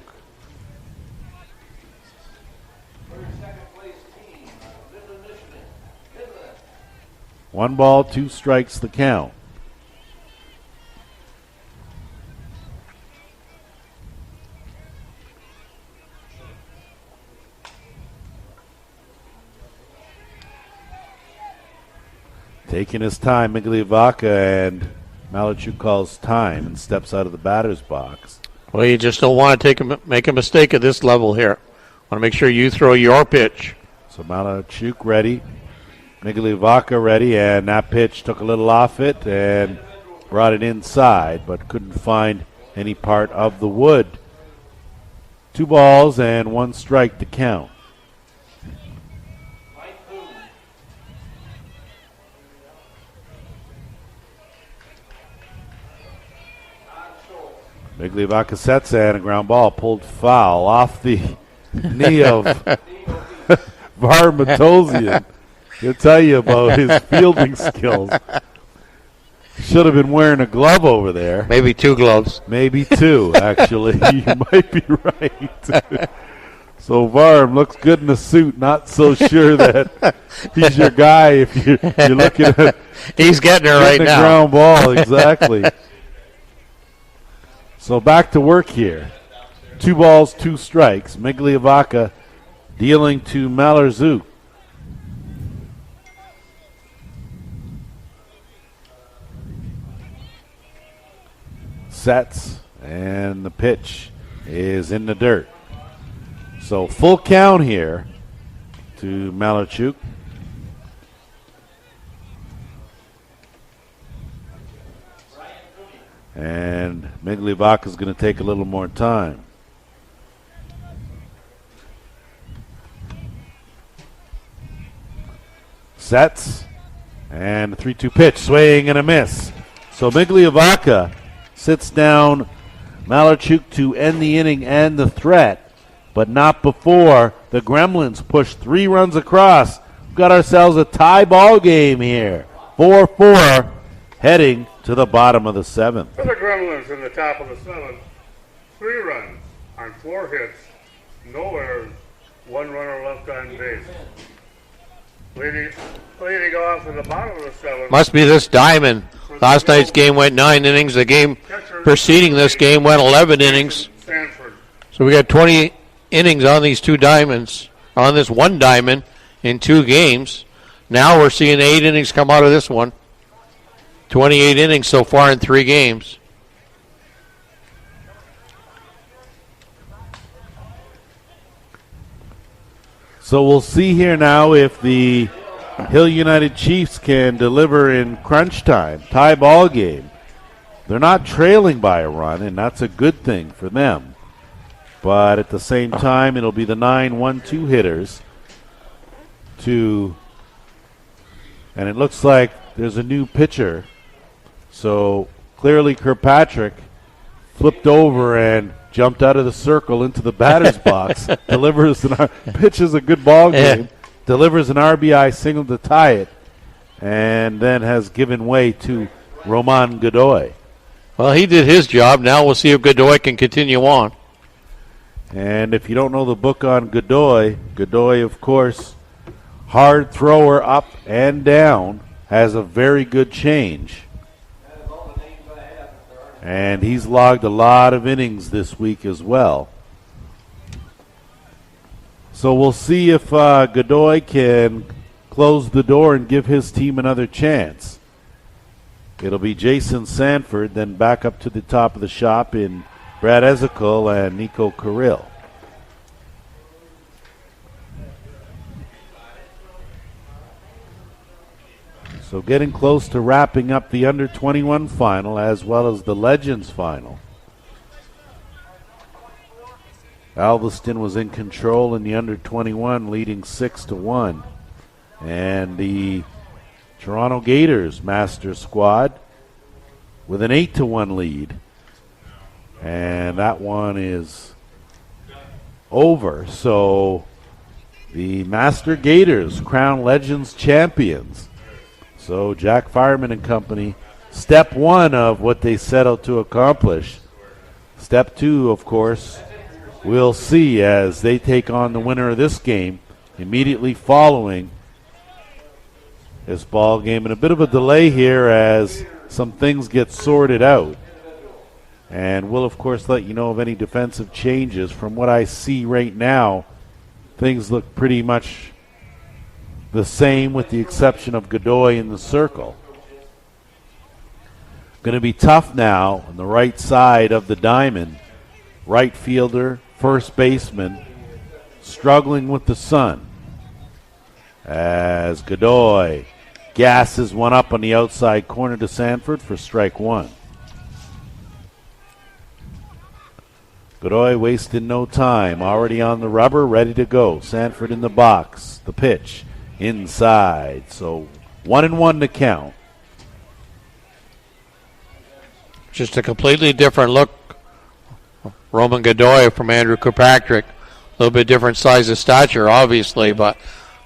One ball, 2 strikes the count. Taking his time, Migliavaca, and Malachuk calls time and steps out of the batter's box. Well, you just don't want to make a mistake at this level here. Want to make sure you throw your pitch. So Malachuk ready, Migliavaca ready, and that pitch took a little off it and brought it inside, but couldn't find any part of the wood. 2 balls and 1 strike to count. Migliavaca sets and a ground ball pulled foul off the knee of Var Matosian. He'll tell you about his fielding skills. Should have been wearing a glove over there. Maybe 2 gloves. Maybe 2, actually. You might be right. So Varm looks good in a suit. Not so sure that he's your guy if you're looking at. He's getting it right now. Ground ball, exactly. So back to work here. 2 balls, 2 strikes. Migliavaca dealing to Malarchuk. Sets, and the pitch is in the dirt. So full count here to Malarchuk. And Migliavaca is going to take a little more time. Sets, and a 3-2 pitch, swing and a miss. So Migliavaca sits down Malarchuk to end the inning and the threat, but not before the Gremlins push 3 runs across. We've got ourselves a tie ball game here. 4-4 heading to the bottom of the 7th. For the Gremlins in the top of the 7th, 3 runs on 4 hits, no errors, 1 runner left on base. Leading off in the bottom of the 7th. Must be this diamond. Last night's game went 9 innings. The game preceding this game went 11 innings. Sanford. So we got 20 innings on these 2 diamonds, on this 1 diamond in 2 games. Now we're seeing 8 innings come out of this one. 28 innings so far in 3 games. So we'll see here now if the Hill United Chiefs can deliver in crunch time, tie ball game. They're not trailing by a run, and that's a good thing for them. But at the same time, it'll be the 9-1-2 hitters and it looks like there's a new pitcher. So clearly Kirkpatrick flipped over and jumped out of the circle into the batter's box, pitches a good ball game, delivers an RBI single to tie it, and then has given way to Roman Godoy. Well, he did his job. Now we'll see if Godoy can continue on. And if you don't know the book on Godoy, of course, hard thrower up and down, has a very good change. And he's logged a lot of innings this week as well. So we'll see if Godoy can close the door and give his team another chance. It'll be Jason Sanford, then back up to the top of the shop in Brad Ezekiel and Nico Kirill. So getting close to wrapping up the under-21 final as well as the Legends final. Galveston was in control in the under-21, leading 6-1. And the Toronto Gators master squad with an 8-1 lead. And that one is over. So the Master Gators crown Legends champions. So Jack Fireman and company, step one of what they set out to accomplish. Step two, of course, we'll see as they take on the winner of this game immediately following this ball game. And a bit of a delay here as some things get sorted out. And we'll, of course, let you know of any defensive changes. From what I see right now, things look pretty much the same with the exception of Godoy in the circle. Going to be tough now on the right side of the diamond. Right fielder, first baseman, struggling with the sun. As Godoy gasses one up on the outside corner to Sanford for strike one. Godoy wasting no time, already on the rubber, ready to go. Sanford in the box, the pitch inside. So 1-1 to count. Just a completely different look. Roman Godoy from Andrew Kirkpatrick. A little bit different size of stature, obviously, but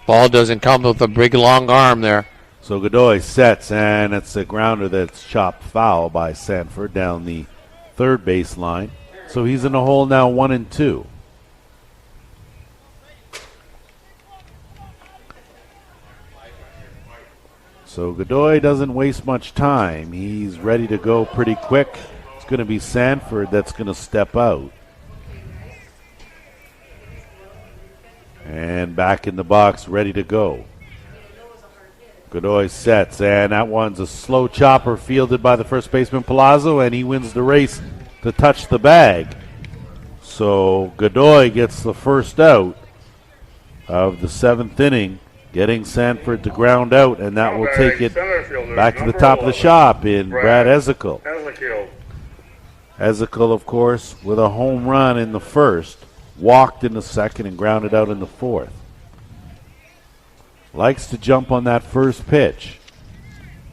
ball doesn't come with a big, long arm there. So Godoy sets, and it's a grounder that's chopped foul by Sanford down the third base line. So he's in the hole now, 1-2. So Godoy doesn't waste much time. He's ready to go pretty quick. It's going to be Sanford that's going to step out. And back in the box, ready to go. Godoy sets, and that one's a slow chopper fielded by the first baseman Palazzo, and he wins the race to touch the bag. So Godoy gets the first out of the seventh inning, getting Sanford to ground out, and that will take it back to the top of the shop in Brad Ezekiel. Ezekiel, of course, with a home run in the first, walked in the second and grounded out in the fourth. Likes to jump on that first pitch.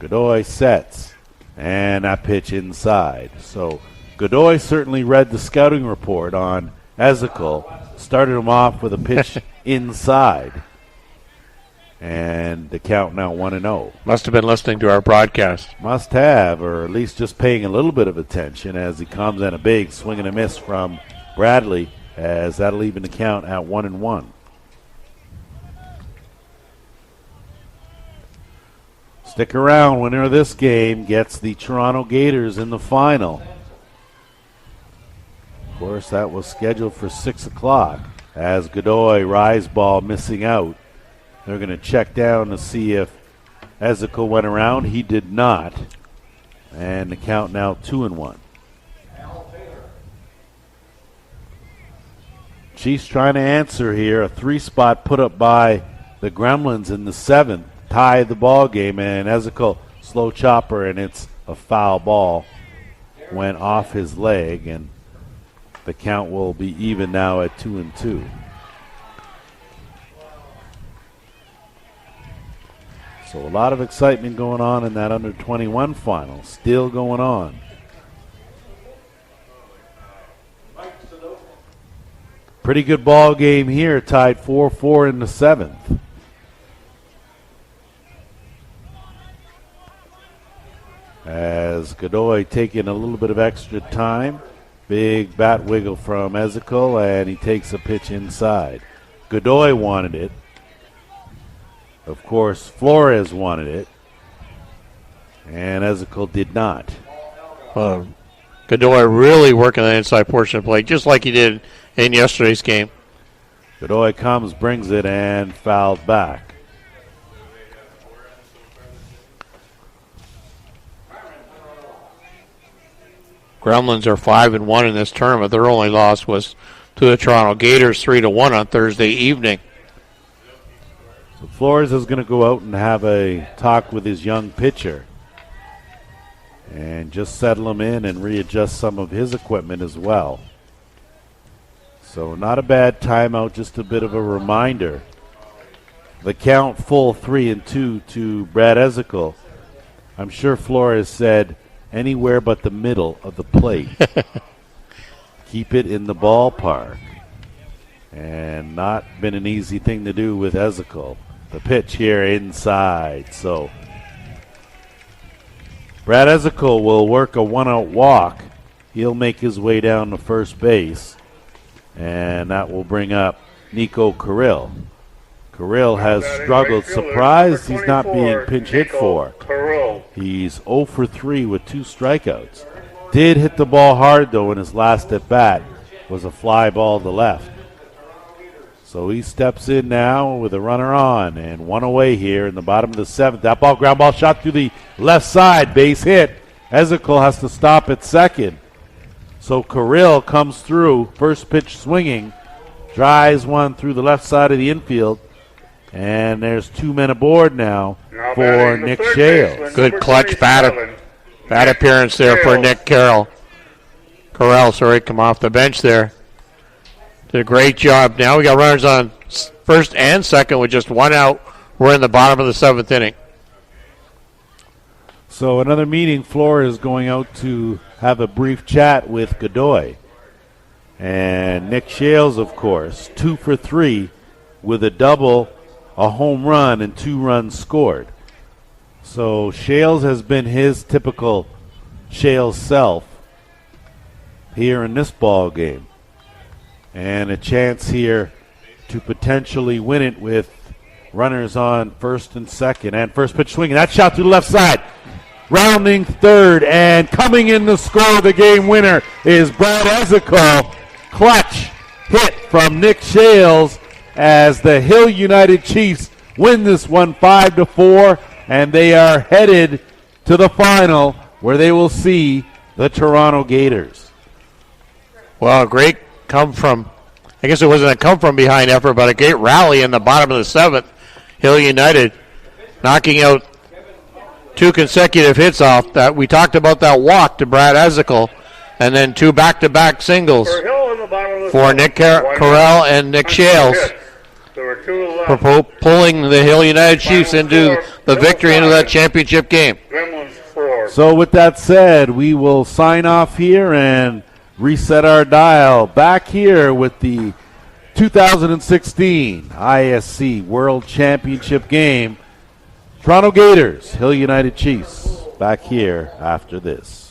Godoy sets, and that pitch inside. So Godoy certainly read the scouting report on Ezekiel, started him off with a pitch inside. And the count now 1-0. Must have been listening to our broadcast. Must have, or at least just paying a little bit of attention as he comes in a big swing and a miss from Bradley, as that'll even the count at 1-1. Stick around. Winner of this game gets the Toronto Gators in the final. Of course, that was scheduled for 6 o'clock as Godoy, rise ball missing out. They're going to check down to see if Ezekiel went around. He did not. And the count now 2-1. Chiefs trying to answer here. A 3-spot put up by the Gremlins in the seventh. Tied the ball game, and Ezekiel slow chopper, and it's a foul ball. Went off his leg, and the count will be even now at 2-2. So a lot of excitement going on in that under-21 final. Still going on. Pretty good ball game here. Tied 4-4 in the seventh. As Godoy taking a little bit of extra time. Big bat wiggle from Ezekiel, and he takes a pitch inside. Godoy wanted it. Of course, Flores wanted it, and Ezekiel did not. Godoy really working the inside portion of play, just like he did in yesterday's game. Godoy comes, brings it, and fouled back. Gremlins are 5-1 in this tournament. Their only loss was to the Toronto Gators, 3-1 on Thursday evening. So Flores is going to go out and have a talk with his young pitcher and just settle him in and readjust some of his equipment as well. So not a bad timeout, just a bit of a reminder. The count full 3-2 to Brad Ezekiel. I'm sure Flores said anywhere but the middle of the plate. Keep it in the ballpark. And not been an easy thing to do with Ezekiel. The pitch here inside. So Brad Ezekiel will work a one-out walk. He'll make his way down to first base. And that will bring up Nico Kirill. Kirill has struggled. Surprised he's not being pinch hit for. He's 0 for 3 with 2 strikeouts. Did hit the ball hard, though, in his last at-bat. Was a fly ball to left. So he steps in now with a runner on and one away here in the bottom of the 7th. That ball, ground ball shot through the left side. Base hit. Ezekiel has to stop at second. So Kirill comes through, first pitch swinging, drives one through the left side of the infield, and there's 2 men aboard now for Nick Shales. Good clutch bat appearance there for Nick Kirill, come off the bench there. Did a great job. Now we got runners on first and second with just 1 out. We're in the bottom of the 7th inning. So another meeting. Flores is going out to have a brief chat with Godoy. And Nick Shales, of course, 2 for 3 with a double, a home run, and 2 runs scored. So Shales has been his typical Shales self here in this ball game. And a chance here to potentially win it with runners on first and second. And first pitch swinging. That shot to the left side. Rounding third and coming in to score the game winner is Brad Ezekiel. Clutch hit from Nick Shales as the Hill United Chiefs win this one 5-4, and they are headed to the final where they will see the Toronto Gators. Well, a great come from, I guess it wasn't a come from behind effort, but a great rally in the bottom of the 7th. Hill United knocking out 2 consecutive hits off that. We talked about that walk to Brad Ezekiel, and then 2 back-to-back singles for Nick Kirill and Nick Shales, for pulling the Hill United Chiefs into the victory, into that championship game. So with that said, we will sign off here and reset our dial back here with the 2016 ISC World Championship game. Toronto Gators, Hill United Chiefs, back here after this.